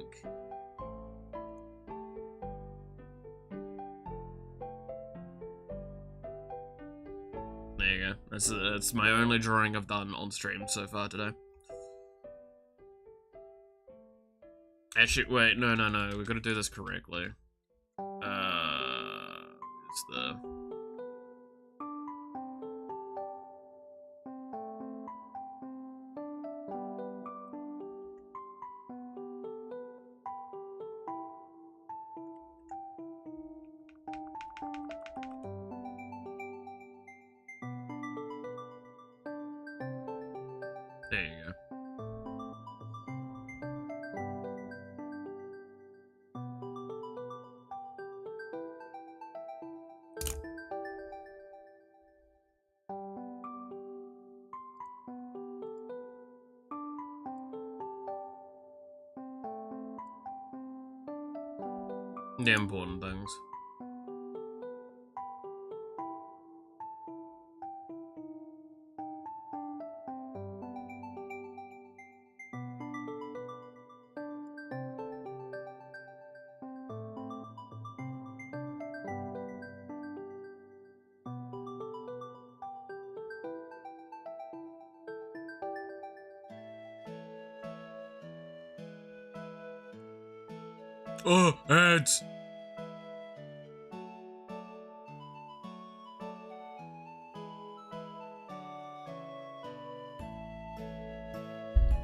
There you go. That's my only drawing I've done on stream so far today. Actually, wait, no, we've got to do this correctly. It's the... There you go. The important things. Oh, ads!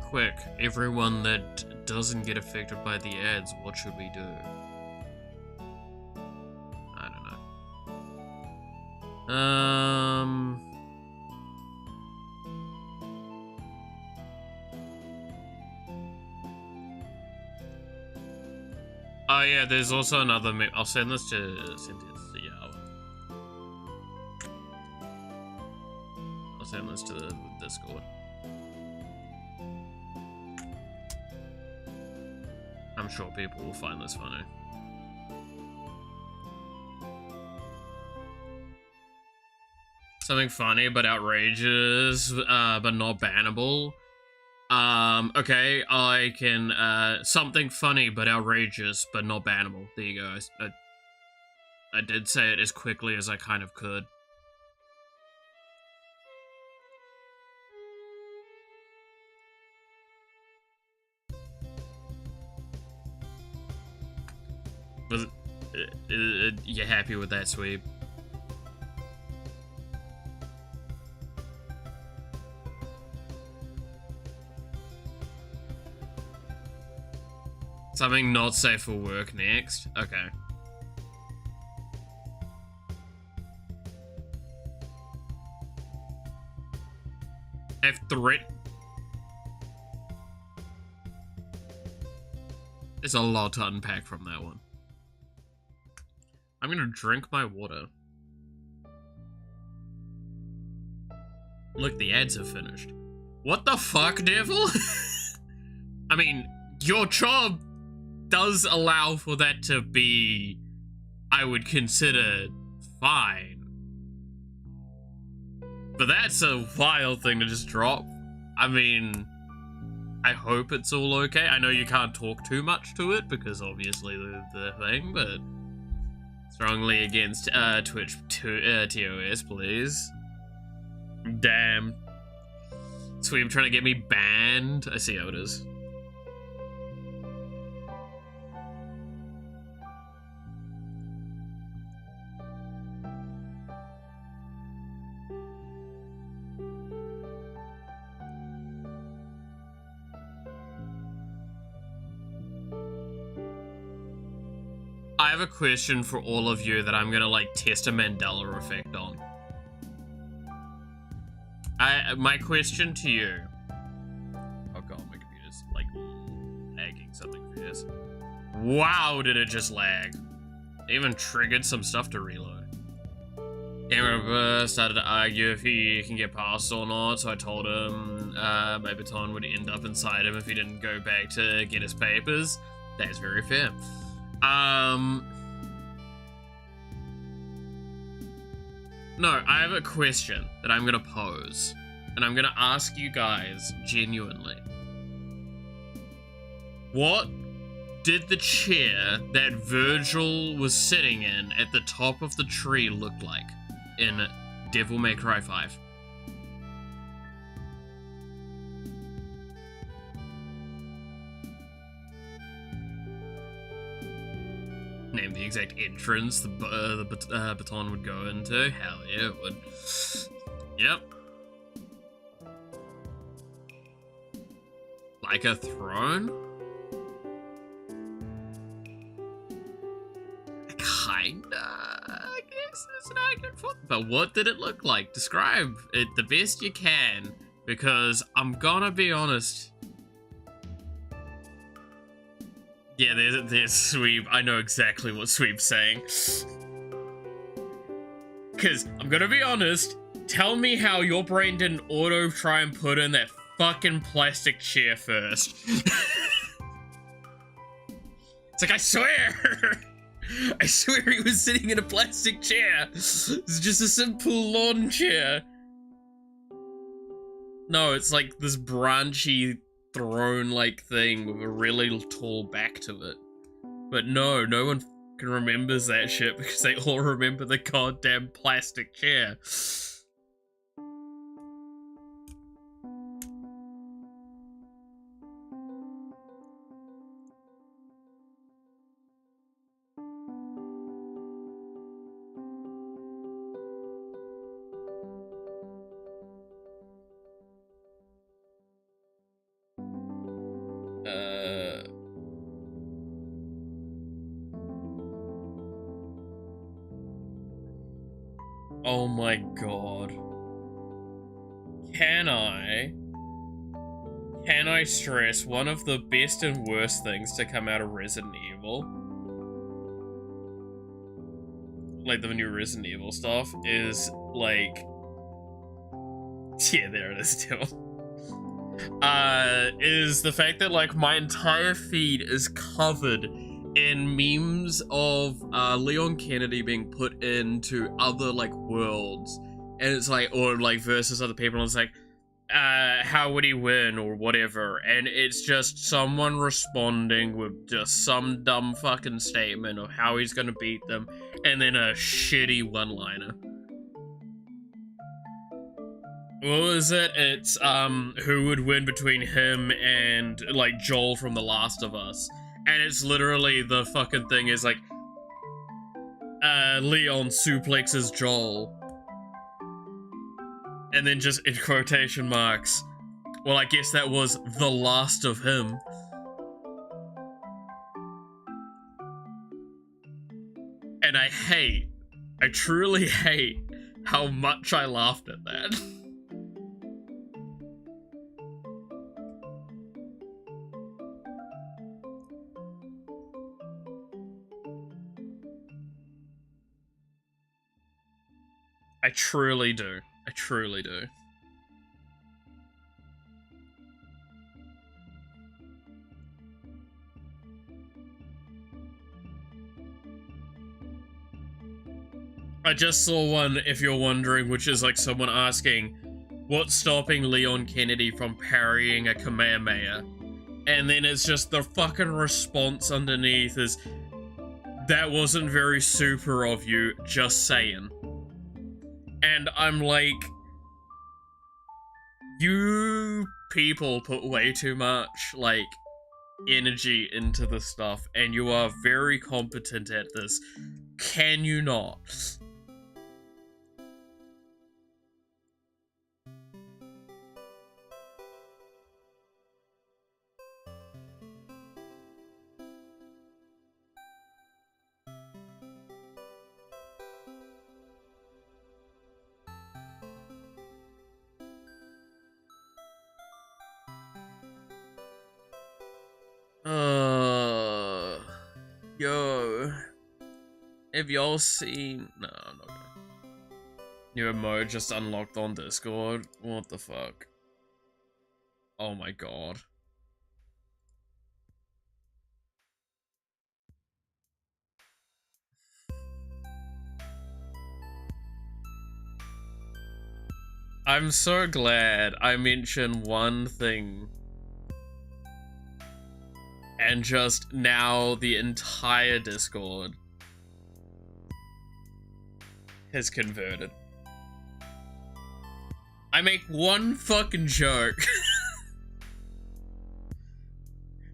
Quick. everyone that doesn't get affected by the ads, what should we do? I don't know. Oh yeah, there's also another I'll send this to Cynthia. Yeah, I'll send this to the Discord. I'm sure people will find this funny. Something funny but outrageous, but not bannable. Okay, I can, something funny but outrageous but not bannable. There you go. I did say it as quickly as I kind of could. Was you happy with that, Sweep? Something not safe for work next? Okay. Have threat. There's a lot to unpack from that one. I'm gonna drink my water. Look, the ads are finished. What the fuck, Devil? I mean, your job does allow for that to be, I would consider, fine. But that's a wild thing to just drop. I mean, I hope it's all okay. I know you can't talk too much to it because obviously the thing, but strongly against Twitch TOS, please. Damn. Sweet, trying to get me banned. I see how it is. I have a question for all of you that I'm gonna like test a Mandela effect on. My question to you. Oh god, my computer's like lagging something for this. Wow, did it just lag? It even triggered some stuff to reload. Camera started to argue if he can get past or not, so I told him my baton would end up inside him if he didn't go back to get his papers. That is very fair. No, I have a question that I'm gonna pose, and I'm gonna ask you guys genuinely. What did the chair that Virgil was sitting in at the top of the tree look like in Devil May Cry 5? Name the exact entrance the baton would go into. Hell yeah, it would. Yep. Like a throne? Kinda, I guess it's an argument for. But what did it look like? Describe it the best you can, because I'm gonna be honest. Yeah, there's Sweep. I know exactly what Sweep's saying. Because, I'm gonna be honest, tell me how your brain didn't auto try and put in that fucking plastic chair first. It's like, I swear! I swear he was sitting in a plastic chair. It's just a simple lawn chair. No, it's like this branchy throne-like thing with a really tall back to it. But no one fucking remembers that shit because they all remember the goddamn plastic chair. Oh my god. Can I stress one of the best and worst things to come out of Resident Evil? Like the new Resident Evil stuff is like, yeah, there it is still. Is the fact that like my entire feed is covered in memes of Leon Kennedy being put into other like worlds, and it's like, or like versus other people, and it's like, how would he win or whatever, and it's just someone responding with just some dumb fucking statement of how he's gonna beat them, and then a shitty one-liner. What was it? It's, who would win between him and, like, Joel from The Last of Us. And it's literally the fucking thing is, like, Leon suplexes Joel. And then just in quotation marks, well, I guess that was the last of him. And I truly hate how much I laughed at that. I truly do. I truly do. I just saw one, if you're wondering, which is like someone asking, what's stopping Leon Kennedy from parrying a Kamehameha? And then it's just the fucking response underneath is, that wasn't very super of you, just saying. And I'm like, you people put way too much, like, energy into the stuff, and you are very competent at this. Can you not? Yo. Have y'all seen... No, I'm not gonna. New mode just unlocked on Discord. What the fuck? Oh my god. I'm so glad I mentioned one thing. And just now the entire Discord has converted. I make one fucking joke.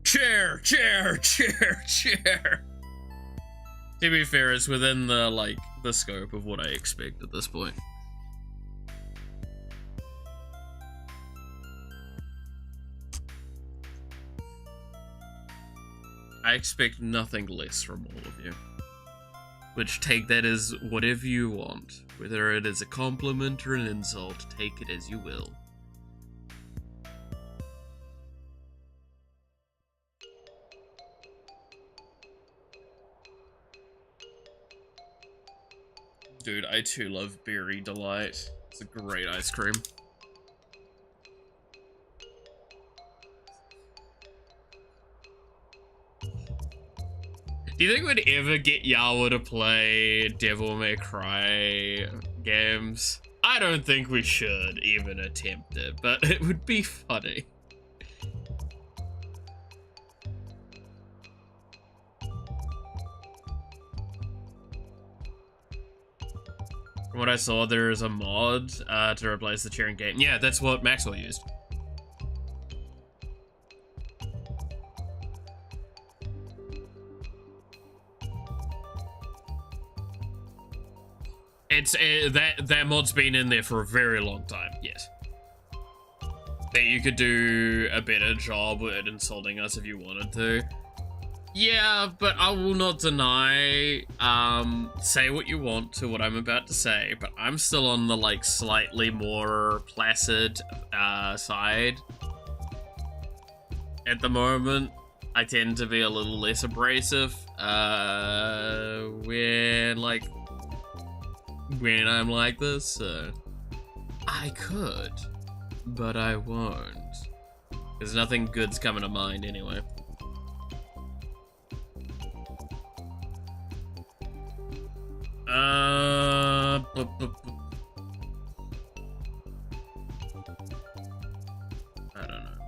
Chair, chair, chair, chair. To be fair, it's within the, like, the scope of what I expect at this point. I expect nothing less from all of you. Which, take that as whatever you want. Whether it is a compliment or an insult, take it as you will. Dude, I too love Berry Delight. It's a great ice cream. Do you think we'd ever get Yawa to play Devil May Cry games? I don't think we should even attempt it, but it would be funny. From what I saw, there's a mod to replace the cheering game. Yeah, that's what Maxwell used. It's that mod's been in there for a very long time. Yes, that you could do a better job at insulting us if you wanted to. Yeah, but I will not deny, say what you want to what I'm about to say, but I'm still on the, like, slightly more placid, side. At the moment, I tend to be a little less abrasive, when I'm like this, so I could, but I won't. Because nothing good's coming to mind anyway. I don't know,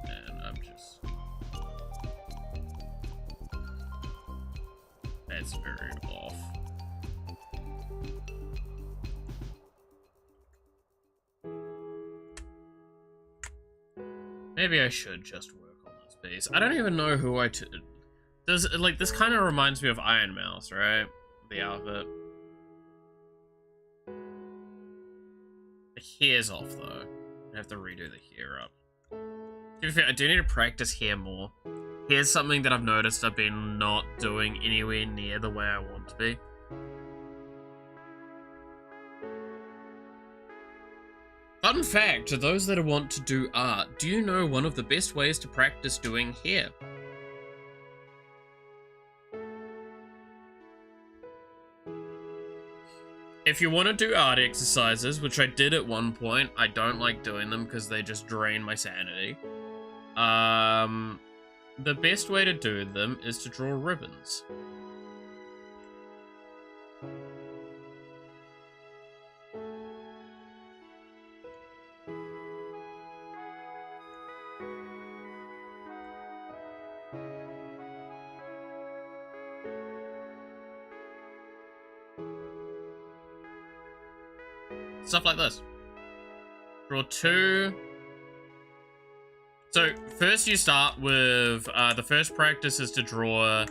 man. That's very off. Maybe I should just work on this piece. I don't even know who this kind of reminds me of Iron Mouse, right? The outfit. The hair's off, though. I have to redo the hair up. To be fair, I do need to practice hair more. Here's something that I've noticed I've been not doing anywhere near the way I want to be. Fun fact, to those that want to do art, do you know one of the best ways to practice doing hair? If you want to do art exercises, which I did at one point, I don't like doing them because they just drain my sanity. The best way to do them is to draw ribbons. Stuff like this. Draw 2. So, first you start with, the first practice is to draw,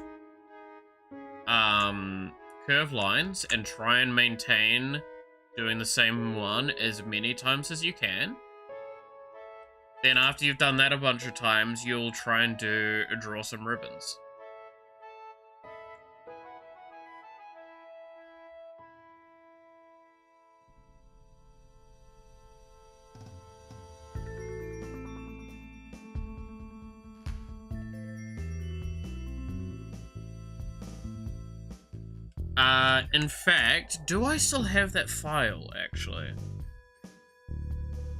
curved lines and try and maintain doing the same one as many times as you can. Then after you've done that a bunch of times, you'll try and draw some ribbons. In fact, do I still have that file, actually?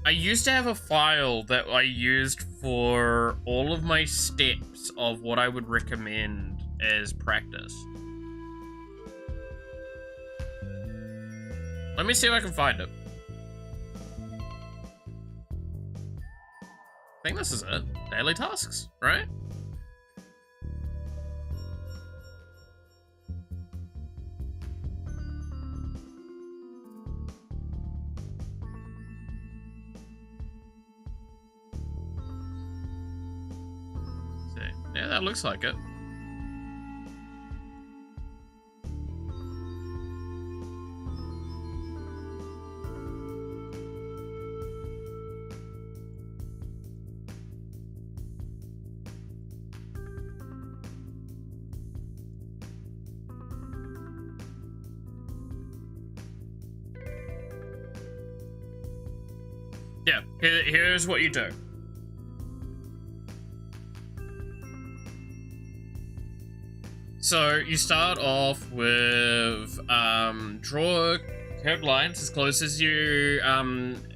I used to have a file that I used for all of my steps of what I would recommend as practice. Let me see if I can find it. I think this is it. Daily tasks, right? Yeah, that looks like it. Yeah, here's what you do. So you start off with draw curved lines as close as you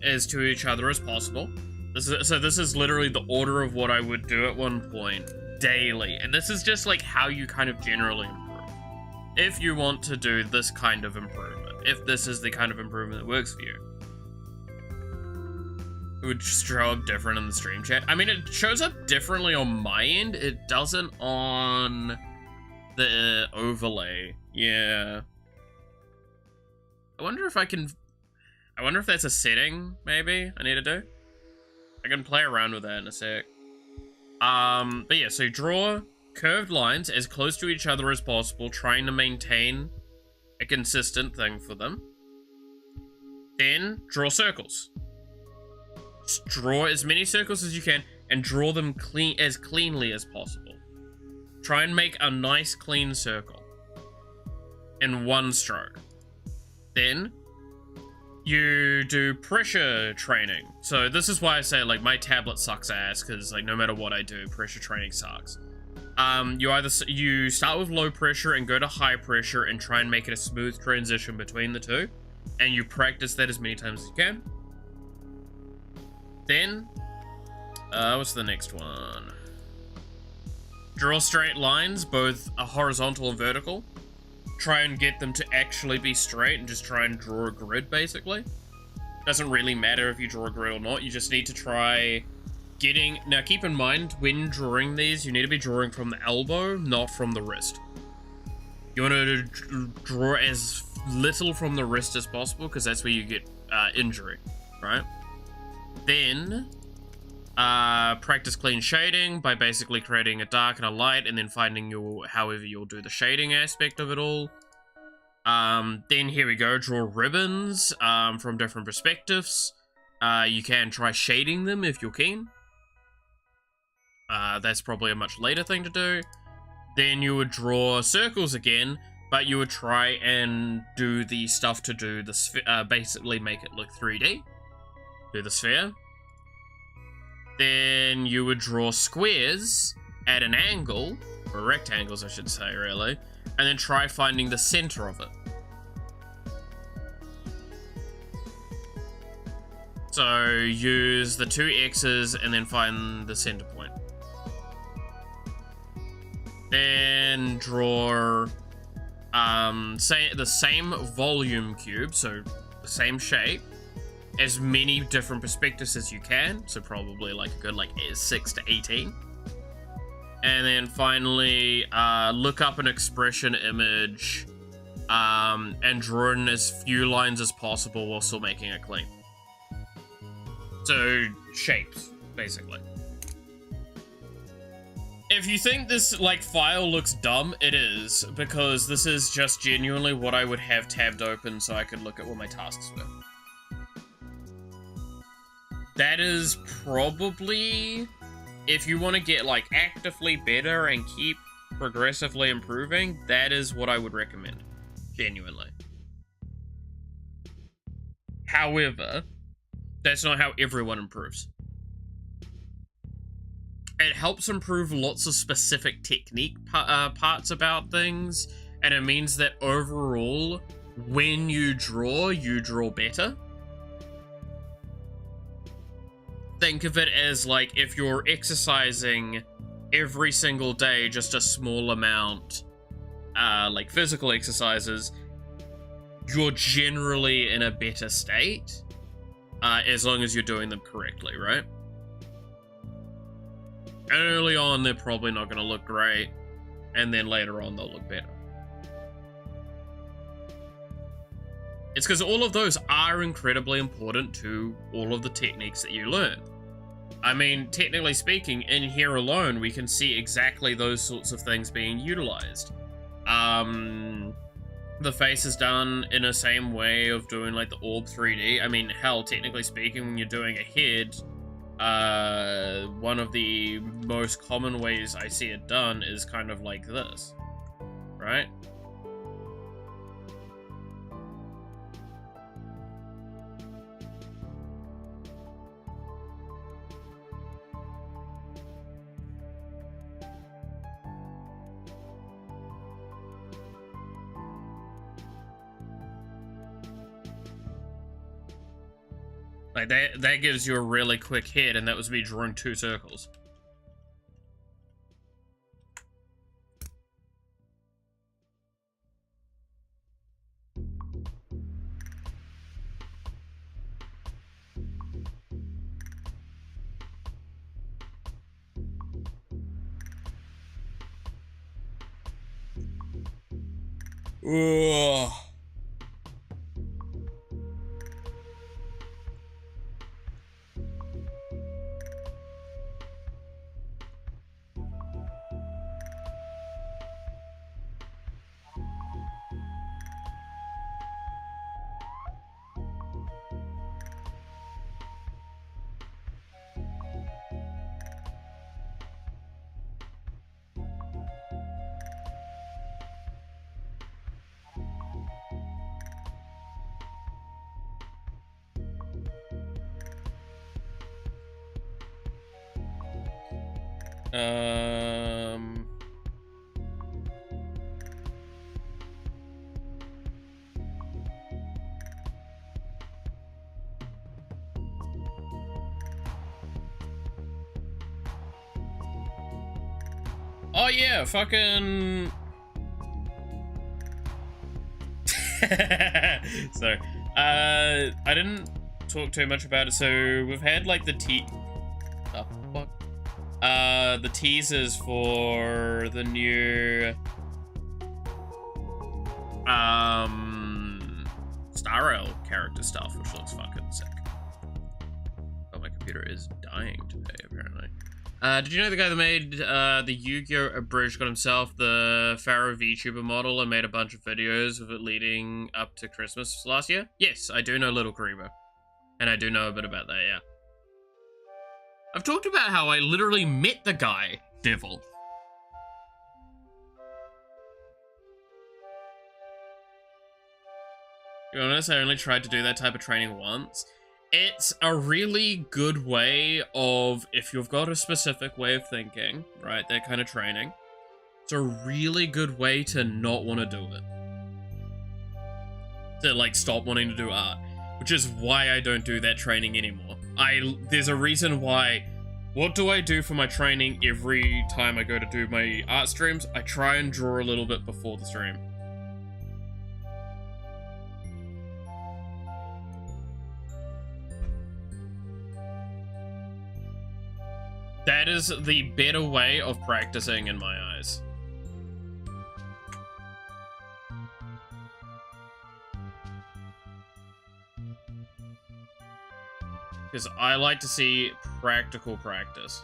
as to each other as possible. This is literally the order of what I would do at one point daily, and this is just like how you kind of generally improve. If you want to do this kind of improvement, if this is the kind of improvement that works for you, it would just show up different in the stream chat. I mean, it shows up differently on my end. It doesn't on the overlay. Yeah. I wonder if that's a setting, maybe, I need to do. I can play around with that in a sec. But yeah, so draw curved lines as close to each other as possible, trying to maintain a consistent thing for them. Then, draw circles. Just draw as many circles as you can, and draw them as cleanly as possible. Try and make a nice clean circle in one stroke. Then you do pressure training. So this is why I say, like, my tablet sucks ass, because, like, no matter what I do, pressure training sucks. You start with low pressure and go to high pressure and try and make it a smooth transition between the two, and you practice that as many times as you can. Then, what's the next one? Draw straight lines, both horizontal and vertical. Try and get them to actually be straight and just try and draw a grid, basically. Doesn't really matter if you draw a grid or not, you just need to try getting... Now keep in mind, when drawing these, you need to be drawing from the elbow, not from the wrist. You want to draw as little from the wrist as possible, because that's where you get injury, right? Then, practice clean shading by basically creating a dark and a light, and then finding however you'll do the shading aspect of it all. Then here we go, draw ribbons from different perspectives. You can try shading them if you're keen. That's probably a much later thing to do. Then you would draw circles again, but you would try and do the stuff to do the basically make it look 3D. Do the sphere. Then you would draw squares at an angle, or rectangles I should say, really, and then try finding the center of it. So use the two X's and then find the center point. Then draw the same volume cube, so the same shape, as many different perspectives as you can, so probably like a good 6 to 18. And then finally, look up an expression image and draw in as few lines as possible while still making it clean. So, shapes, basically. If you think this, file looks dumb, it is, because this is just genuinely what I would have tabbed open so I could look at what my tasks were. That is probably, if you want to get, actively better and keep progressively improving, that is what I would recommend. Genuinely. However, that's not how everyone improves. It helps improve lots of specific technique parts about things, and it means that overall, when you draw better. Think of it as, if you're exercising every single day, just a small amount, physical exercises, you're generally in a better state, as long as you're doing them correctly, right? Early on, they're probably not going to look great, and then later on, they'll look better. It's because all of those are incredibly important to all of the techniques that you learn. I mean, technically speaking, in here alone, we can see exactly those sorts of things being utilized. The face is done in the same way of doing, the orb 3D. I mean, hell, technically speaking, when you're doing a head, one of the most common ways I see it done is kind of like this, right? That gives you a really quick hit, and that was me drawing 2 circles. Ugh. Oh yeah, fucking... So, I didn't talk too much about it, so we've had like the the teasers for the new Star Rail character stuff, which looks fucking sick. Oh, my computer is dying today, apparently. Did you know the guy that made the Yu-Gi-Oh! Abridged got himself the Pharaoh VTuber model and made a bunch of videos of it leading up to Christmas last year? Yes, I do know Little Karibo. And I do know a bit about that, yeah. I've talked about how I literally met the guy, Devil. To be honest, I only tried to do that type of training once. It's a really good way of, if you've got a specific way of thinking, right, that kind of training, it's a really good way to not want to do it. To, like, stop wanting to do art. Which is why I don't do that training anymore. There's a reason why. What do I do for my training every time I go to do my art streams? I try and draw a little bit before the stream. That is the better way of practicing in my eyes. Because I like to see practical practice.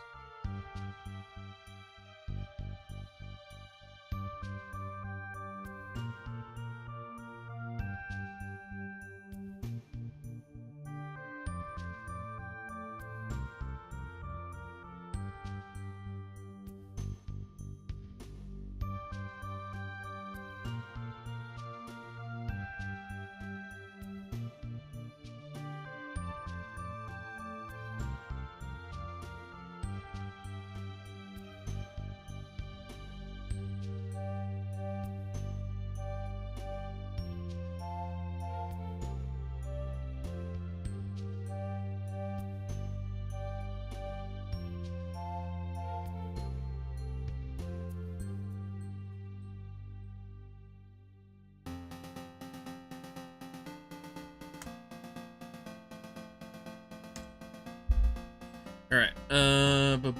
Alright, remember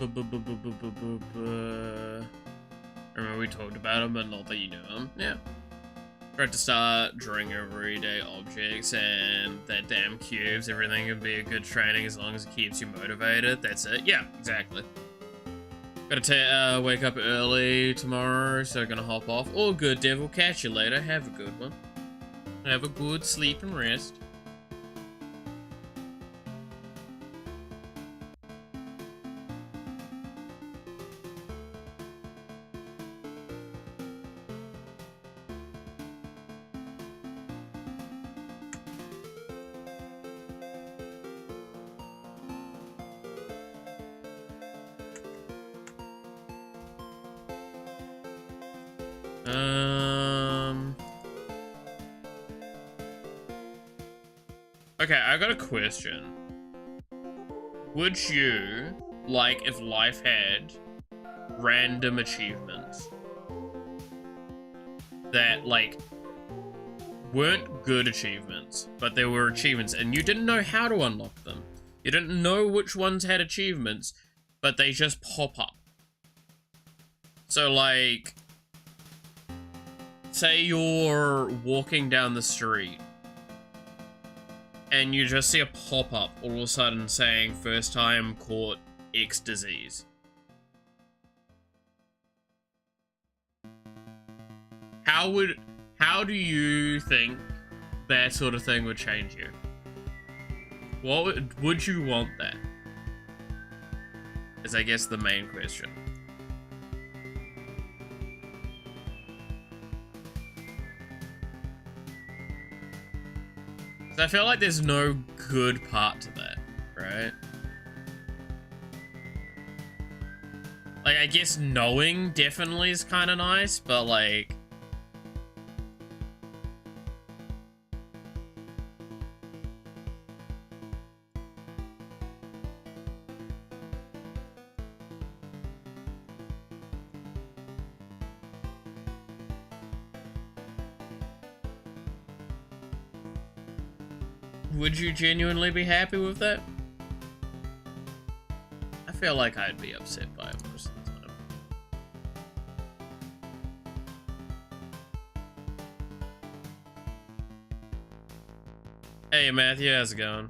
we talked about him, but not that you knew him. Yeah. Tried to start drawing everyday objects and that damn cubes. Everything can be a good training as long as it keeps you motivated. That's it. Yeah, exactly. Gotta wake up early tomorrow, so gonna hop off. All good, Devil. Catch you later. Have a good one. Have a good sleep and rest. Okay, I got a question. Would you, like, if life had random achievements that, like, weren't good achievements, but they were achievements, and you didn't know how to unlock them? You didn't know which ones had achievements, but they just pop up. So, like, say you're walking down the street, and you just see a pop-up all of a sudden saying, first time caught X disease. How do you think that sort of thing would change you? Would you want that? Is, I guess, the main question. I feel like there's no good part to that, right? Like, Like, I guess knowing definitely is kind of nice, but like... Would you genuinely be happy with that? I feel like I'd be upset by it most of the time. Hey Matthew, how's it going?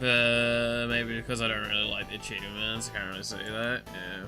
But maybe because I don't really like the achievements, I can't really say that, yeah.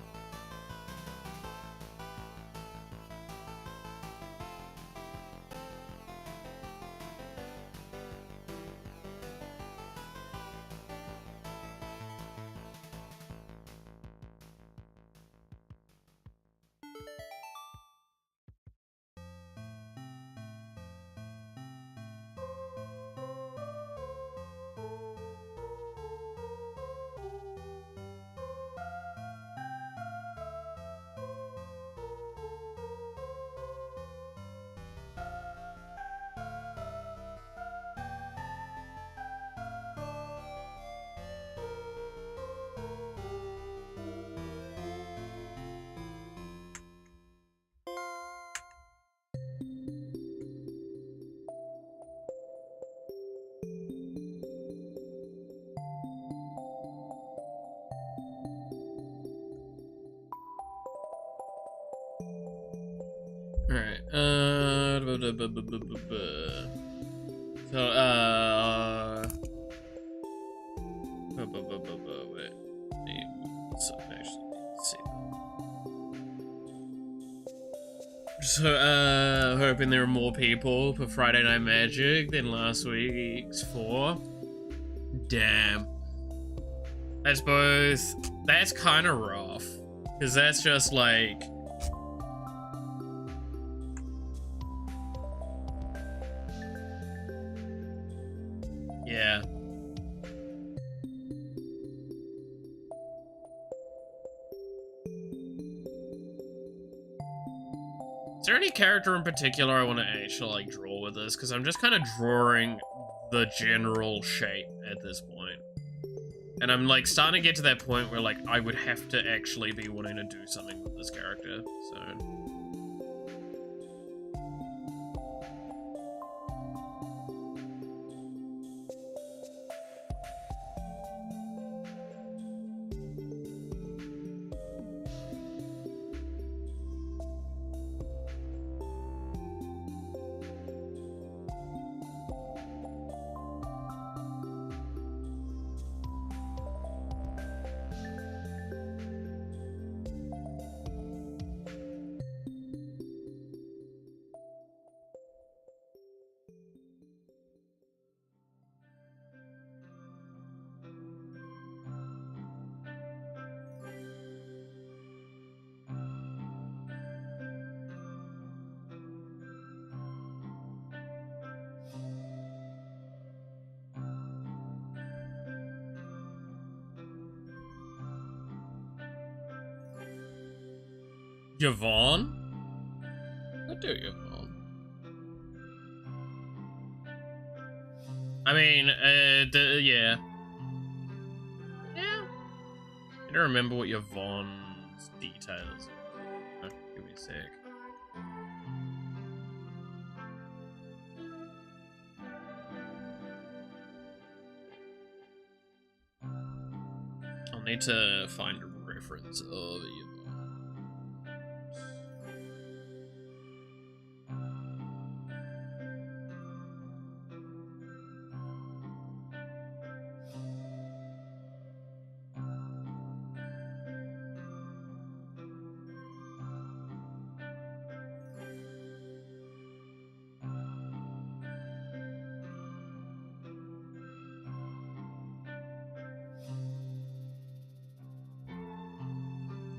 Alright, wait. So, actually, let's see. So, hoping there are more people for Friday Night Magic than last week's 4. Damn. That's both... That's kind of rough. Because that's just like... Yeah. Is there any character in particular I want to actually like draw with this? Because I'm just kind of drawing the general shape at this point. And I'm like starting to get to that point where like I would have to actually be wanting to do something with this character, so... Yvonne? I'll do Yvonne. I mean, yeah. Yeah. I don't remember what Yvonne's details are. Give me a sec. I'll need to find a reference of Yvonne.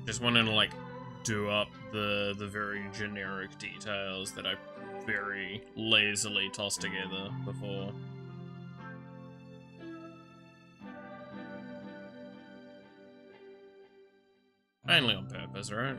Just wanted to, like, do up the very generic details that I very lazily tossed together before. Mainly on purpose, right?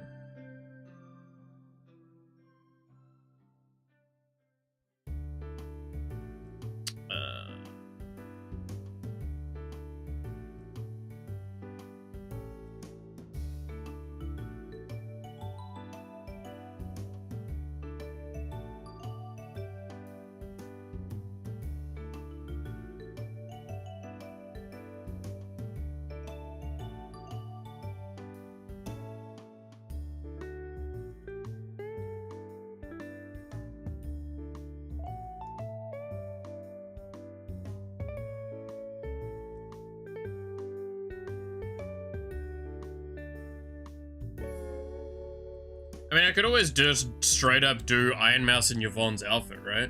I mean, I could always just straight up do Iron Mouse in Yvonne's outfit, right?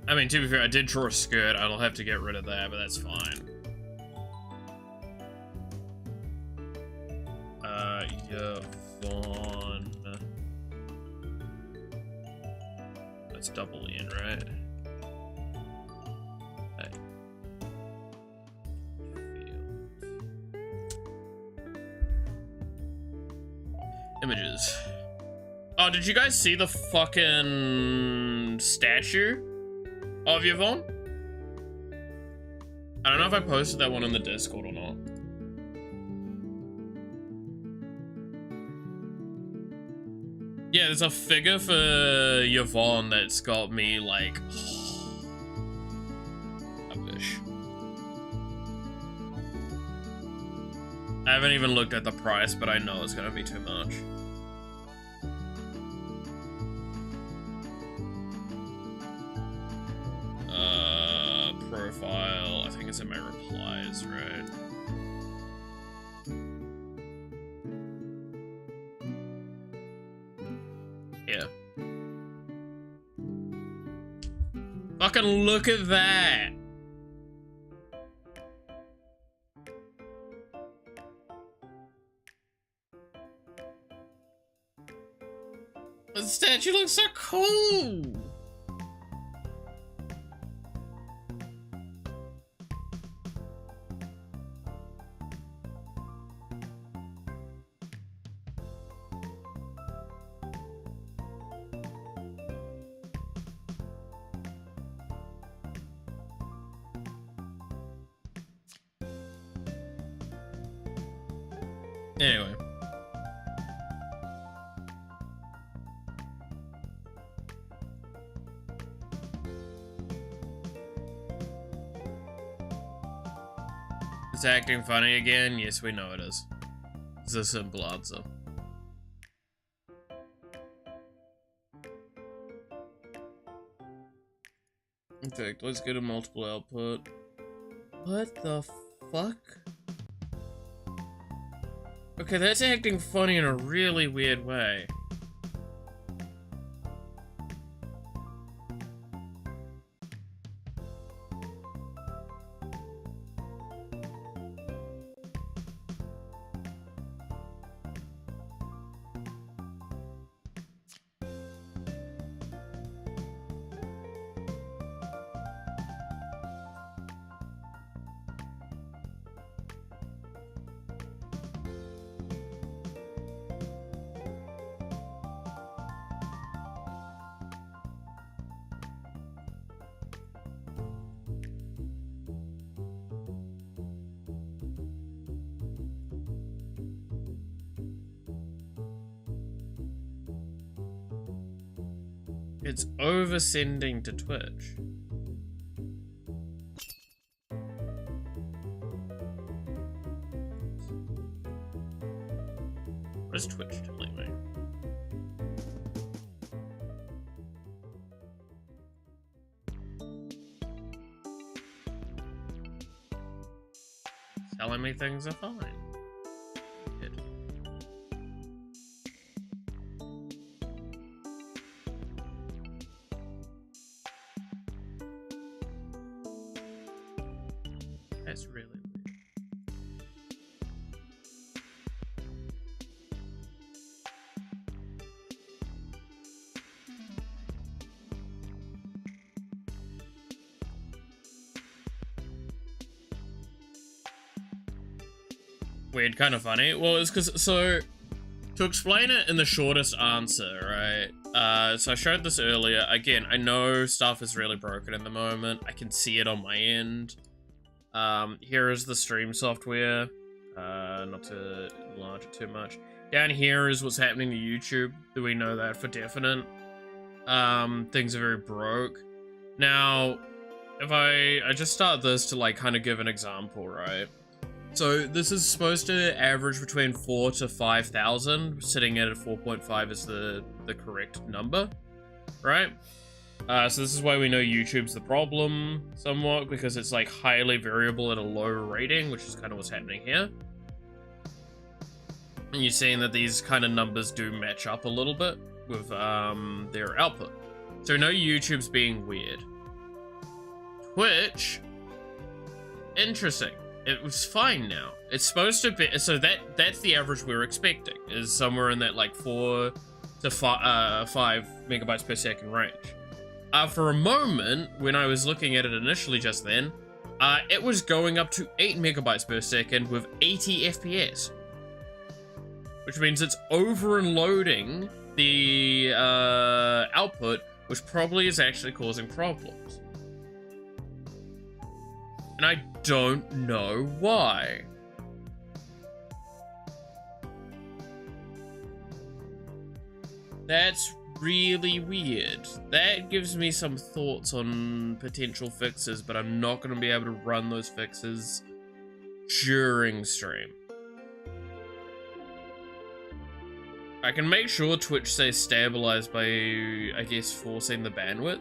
I mean, to be fair, I did draw a skirt. I'll have to get rid of that, but that's fine. Yvonne. That's double in, right? Hey. Images. Oh, did you guys see the fucking statue of Yvonne? I don't know if I posted that one in the Discord or not. Yeah, there's a figure for Yvonne that's got me like... I wish. I haven't even looked at the price, but I know it's gonna be too much. Profile, I think it's in my replies, right? Yeah. Fucking look at that! The statue looks so cool! Anyway. It's acting funny again? Yes, we know it is. It's a simple answer. In fact, let's get a multiple output. What the fuck? Okay, that's acting funny in a really weird way. It's over-sending to Twitch. What is Twitch telling me? It's telling me things are fine. Good. That's really weird. weird, kind of funny. Well, it's because, so, to explain it in the shortest answer, right? So I showed this earlier. Again, I know stuff is really broken in the moment. I can see it on my end. Here is the stream software. Not to enlarge it too much. Down here is what's happening to YouTube. Do we know that for definite? Things are very broke. Now, if I just start this to like kind of give an example, right? So this is supposed to average between 4 to 5,000, sitting at 4.5 is the correct number, right? So this is why we know YouTube's the problem somewhat, because it's like highly variable at a low rating, which is kind of what's happening here. And you're seeing that these kind of numbers do match up a little bit with their output. So we know YouTube's being weird. Twitch, interesting. It was fine now. It's supposed to be, so that's the average we're expecting, is somewhere in that like 4 to 5 megabytes per second range. For a moment, when I was looking at it initially just then, it was going up to 8 megabytes per second with 80 FPS. Which means it's over and loading the output, which probably is actually causing problems. And I don't know why. That's really weird. That gives me some thoughts on potential fixes, but I'm not going to be able to run those fixes during stream. I can make sure Twitch stays stabilized by, I guess, forcing the bandwidth.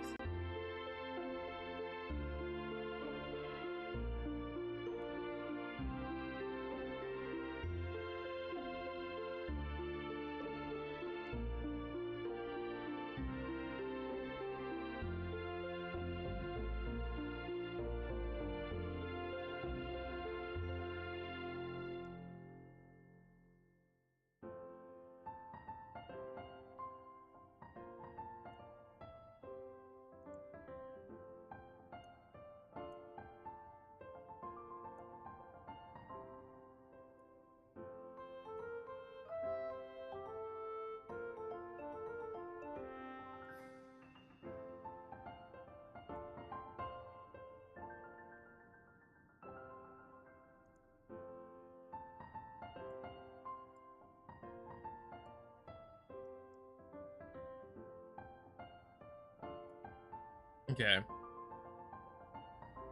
Okay.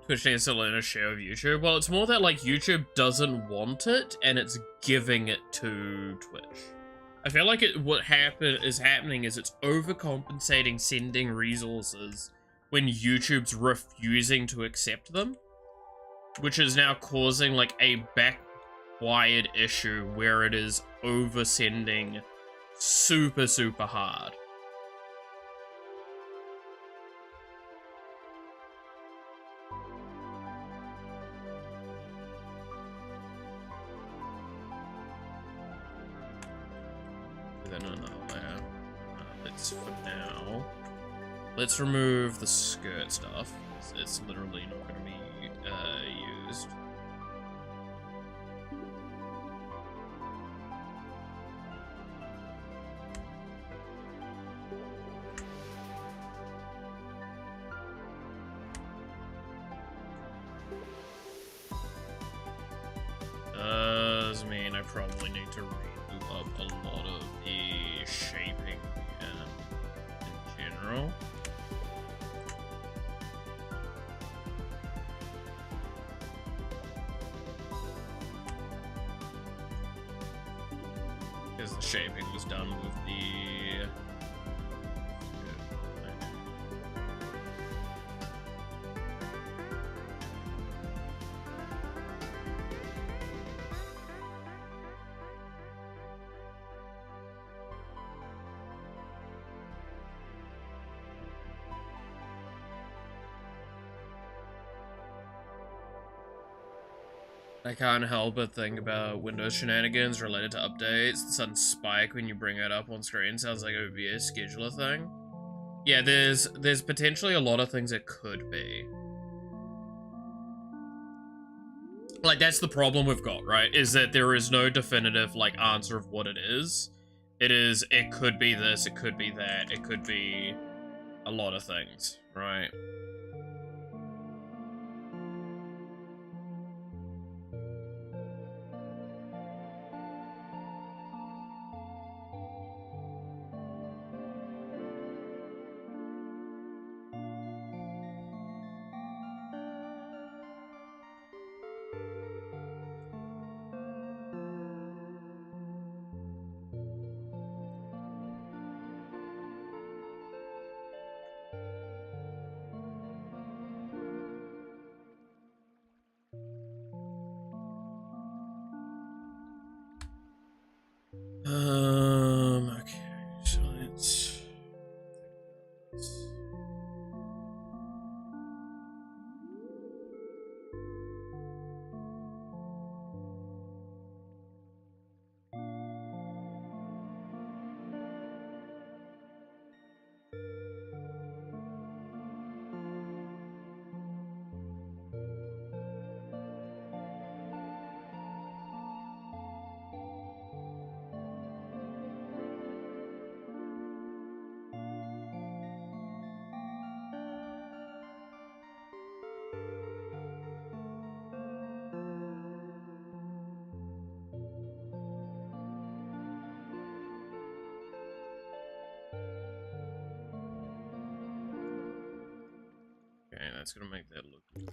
Twitch needs to learn a share of YouTube. Well, it's more that, like, YouTube doesn't want it, and it's giving it to Twitch. I feel like what is happening is it's overcompensating sending resources when YouTube's refusing to accept them. Which is now causing, like, a backwired issue where it is oversending super, super hard. Let's remove the skirt stuff. It's literally not going to be used. Does mean I probably need to redo up a lot of the shaping in general. The shaping was done with the I can't help but think about Windows shenanigans related to updates. The sudden spike when you bring it up on screen sounds like it would be a scheduler thing. Yeah, there's potentially a lot of things it could be. Like, that's the problem we've got, right? Is that there is no definitive, like, answer of what it is. It could be this, it could be that, it could be a lot of things, right? Okay, so let's... Okay, that's gonna make that look good.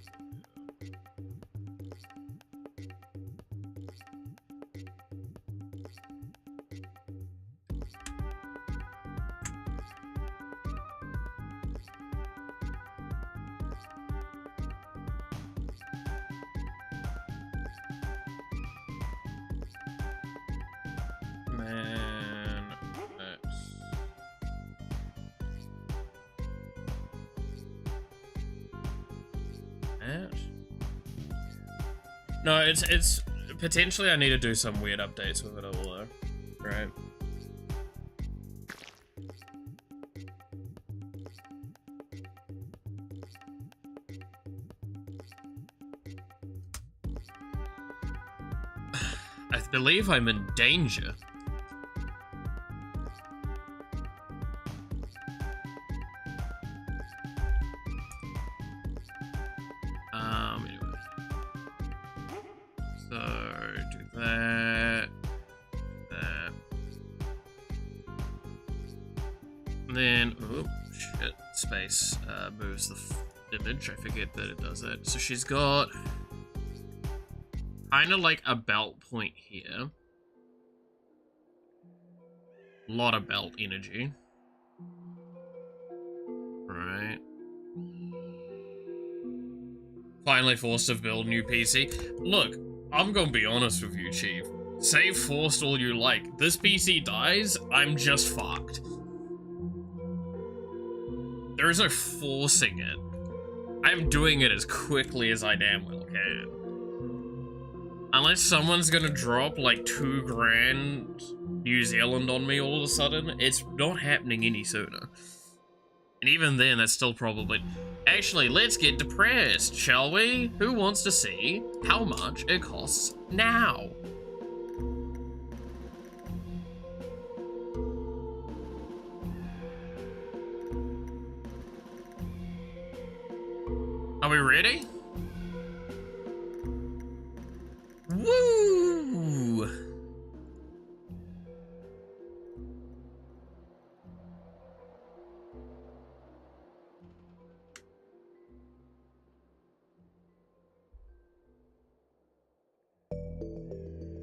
Man, that's... No, it's potentially I need to do some weird updates with it all though, right? I believe I'm in danger. Anyway. So, do that. That. And then, oh, shit, space moves the image. I forget that it does that. So she's got kind of like a belt point here. A lot of belt energy. Right. Finally forced to build new PC. Look, I'm gonna be honest with you, Chief. Say forced all you like. This PC dies, I'm just fucked. There is no forcing it. I'm doing it as quickly as I damn well can. Unless someone's gonna drop like 2 grand New Zealand on me all of a sudden, it's not happening any sooner. And even then, that's still probably... Actually, let's get depressed, shall we? Who wants to see how much it costs now? Are we ready? Woo!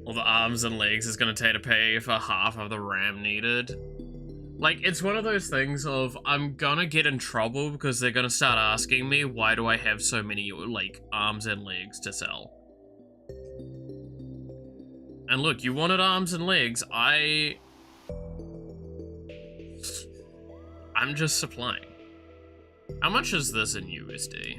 All the arms and legs is gonna take to pay for half of the RAM needed. Like, it's one of those things of, I'm gonna get in trouble because they're gonna start asking me, why do I have so many, like, arms and legs to sell? And look, you wanted arms and legs, I'm just supplying. How much is this in USD?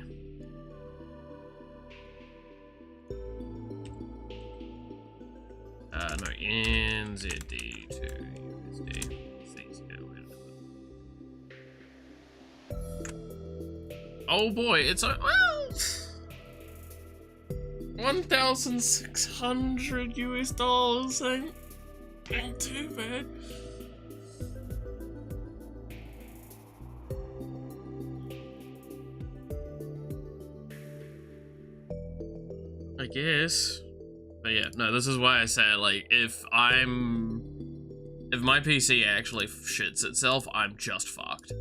No, NZD to USD. Oh boy, it's a, well, 1,600 US dollars ain't too bad. I guess. But yeah, no, this is why I say, like, if my PC actually shits itself, I'm just fucked.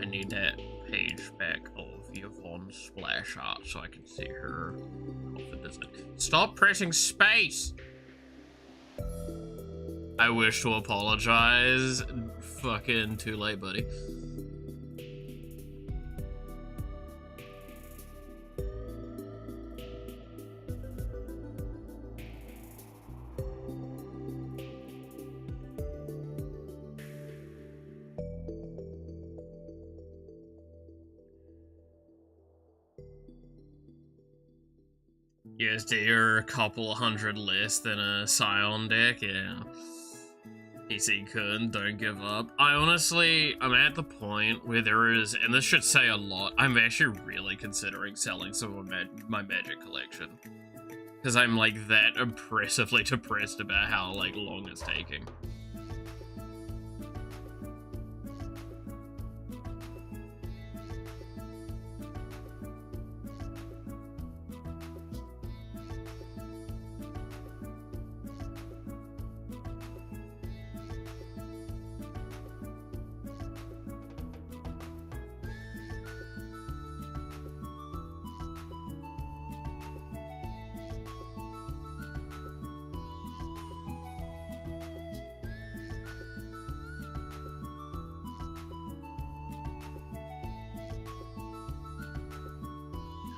I need that page back of Yvonne's splash art so I can see her confidence. Stop pressing space! I wish to apologize. Fucking too late, buddy. Yes, you're a couple hundred less than a Scion deck, yeah. PC Kun, don't give up. I'm at the point where there is, and this should say a lot, I'm actually really considering selling some of my Magic collection. Because I'm, like, that impressively depressed about how, like, long it's taking.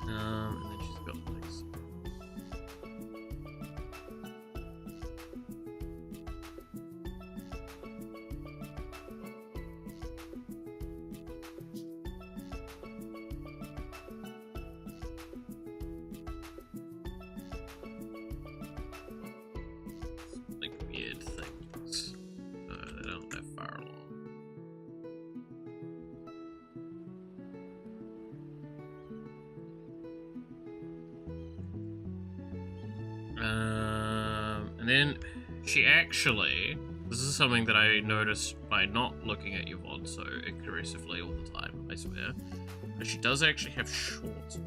And then she's got this. Like weird things. No, they don't that far along. And then she actually, this is something that I noticed by not looking at Yvonne so aggressively all the time, I swear, but she does actually have shorts.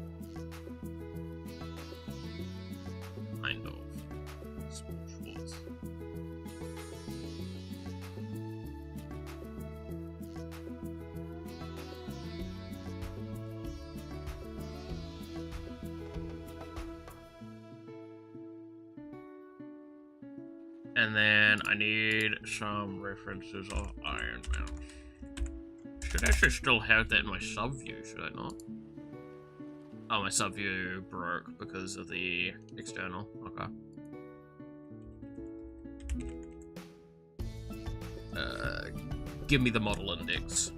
Kind of. Small shorts. And then I need some references of Iron Mouse. Should actually still have that in my sub-view, should I not? Oh, my sub-view broke because of the external. Okay. Give me the model index.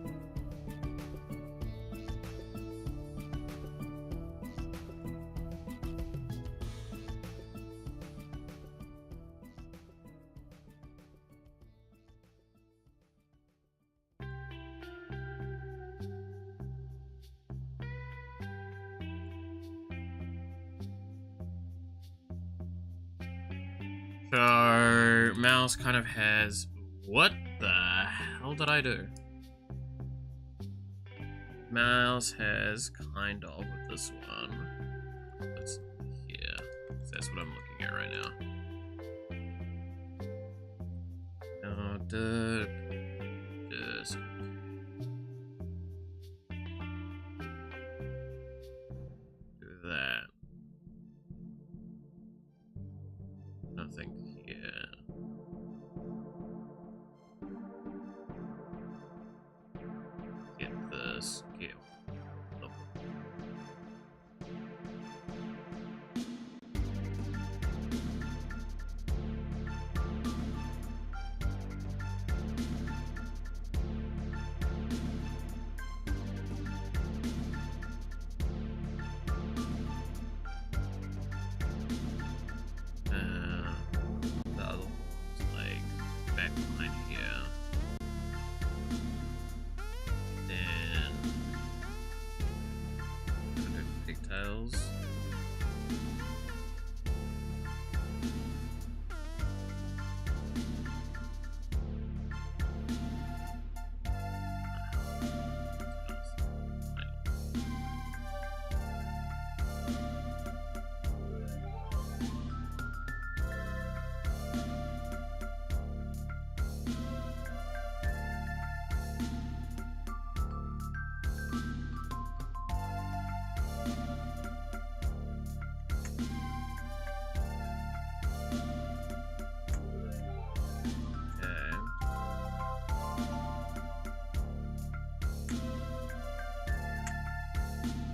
So, mouse kind of has... What the hell did I do? Mouse has kind of with this one. Let's here. That's what I'm looking at right now. Just do that. Nothing here. Get this. Get. Nope. details.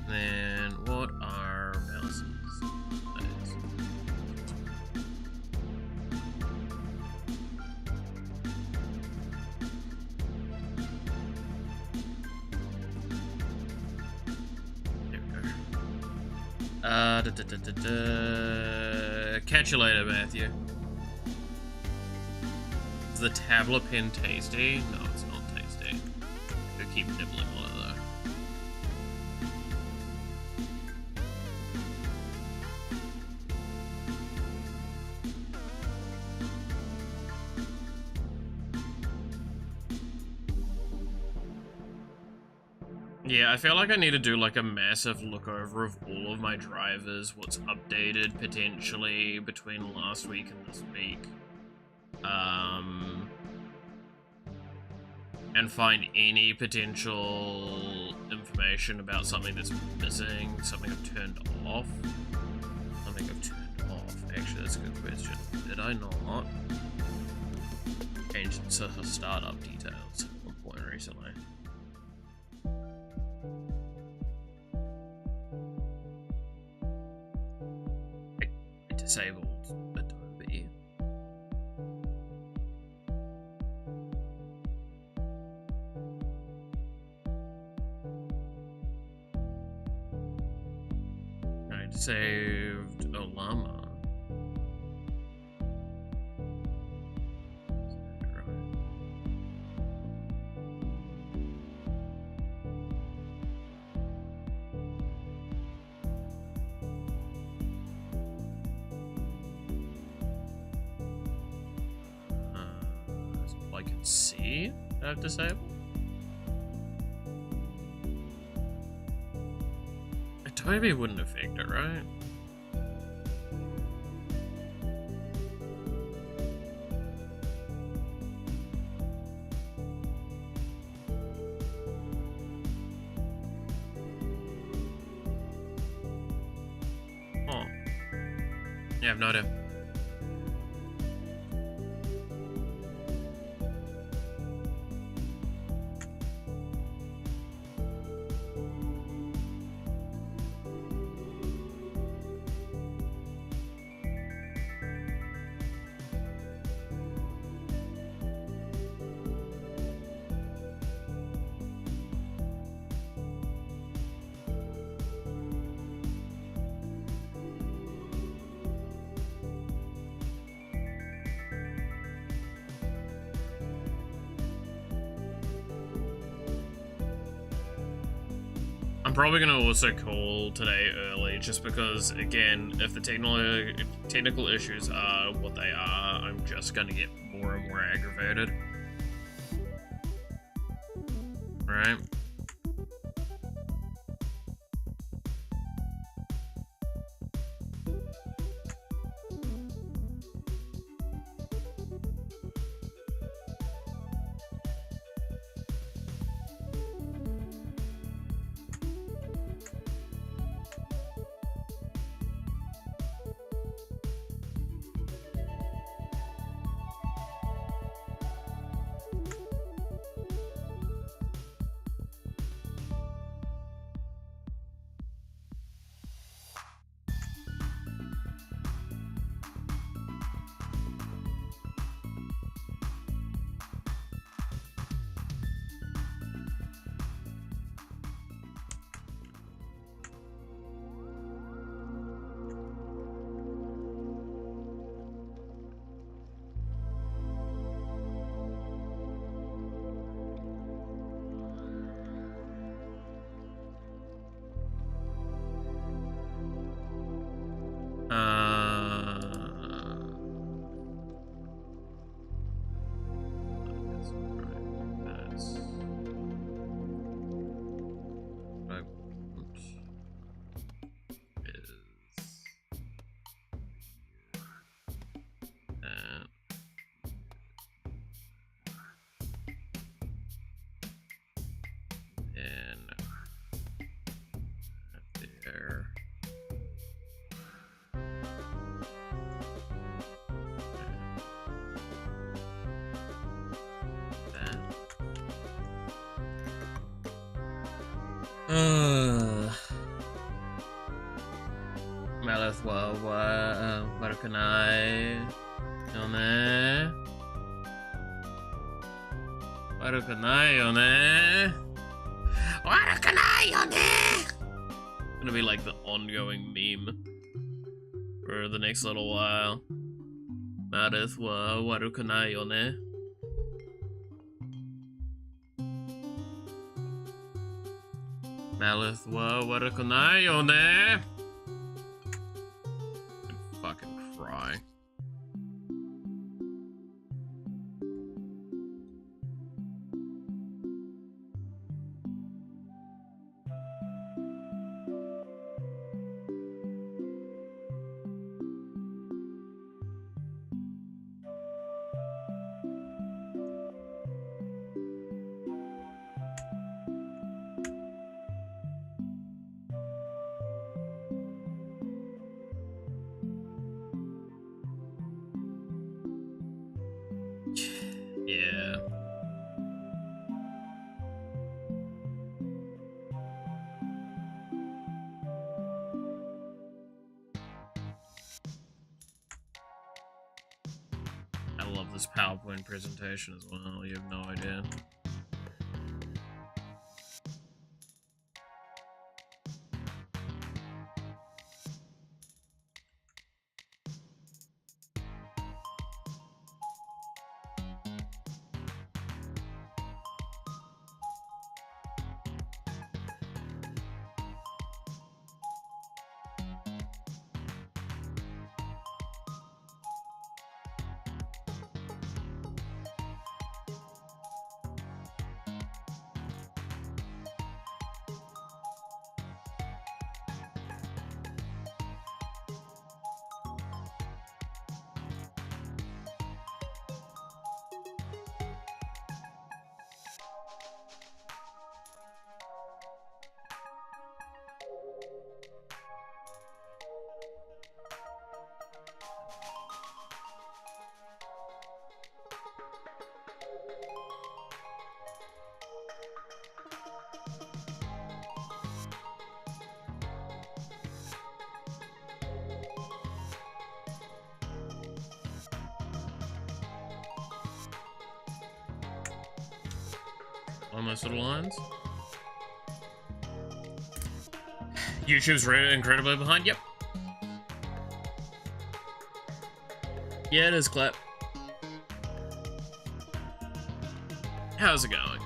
Then what are mouses? There we go. Catch you later, Matthew. Is the tablet pen tasty? No, it's not tasty. Go keep nibbling on it though. Yeah, I feel like I need to do like a massive look over of all of my drivers, what's updated potentially between last week and this week. And find any potential information about something that's missing, something I've turned off. Something I've turned off. Actually, that's a good question. Did I not change to startup details at one point recently? I disabled Adobe. I saved Olama. I can see that I've disabled. Adobe wouldn't affect it, right? Oh. Yeah, I have no idea. I'm probably going to also call today early, just because, again, if the technical issues are what they are, I'm just going to get more and more aggravated. Right? Malithwa, Warakanai, Yone. Warakanai, Yone. Warakanai, Yone. Gonna be like the ongoing meme for the next little while. Malithwa, Warakanai, Yone. Malithwa, Warakanai, Yone. Fucking cry. Yeah. I love this PowerPoint presentation as well, you have no idea. Almost little lines. YouTube's incredibly behind. Yep. Yeah, it is, Clap. How's it going?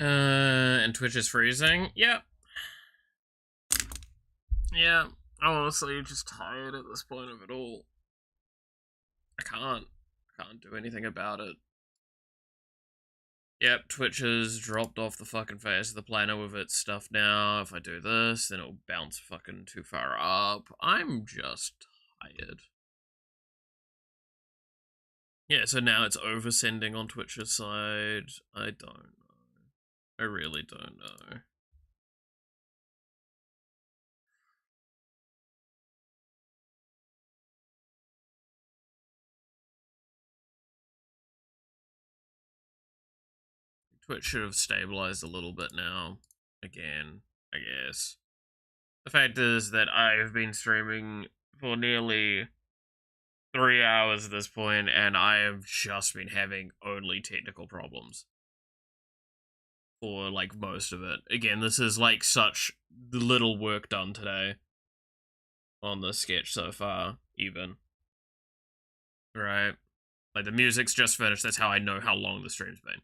And Twitch is freezing? Yep. Yeah, I'm honestly just tired at this point of it all. I can't do anything about it. Yep, Twitch has dropped off the fucking face of the planet with its stuff now. If I do this, then it'll bounce fucking too far up. I'm just tired. Yeah, so now it's oversending on Twitch's side. I don't know. I really don't know. Twitch should have stabilized a little bit now. Again, I guess. The fact is that I've been streaming for nearly 3 hours at this point, and I have just been having only technical problems. For, like, most of it. Again, this is, like, such little work done today. On the sketch so far, even. Right? Like, the music's just finished, that's how I know how long the stream's been.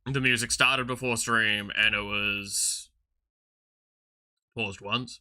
The music started before stream, and it was paused once.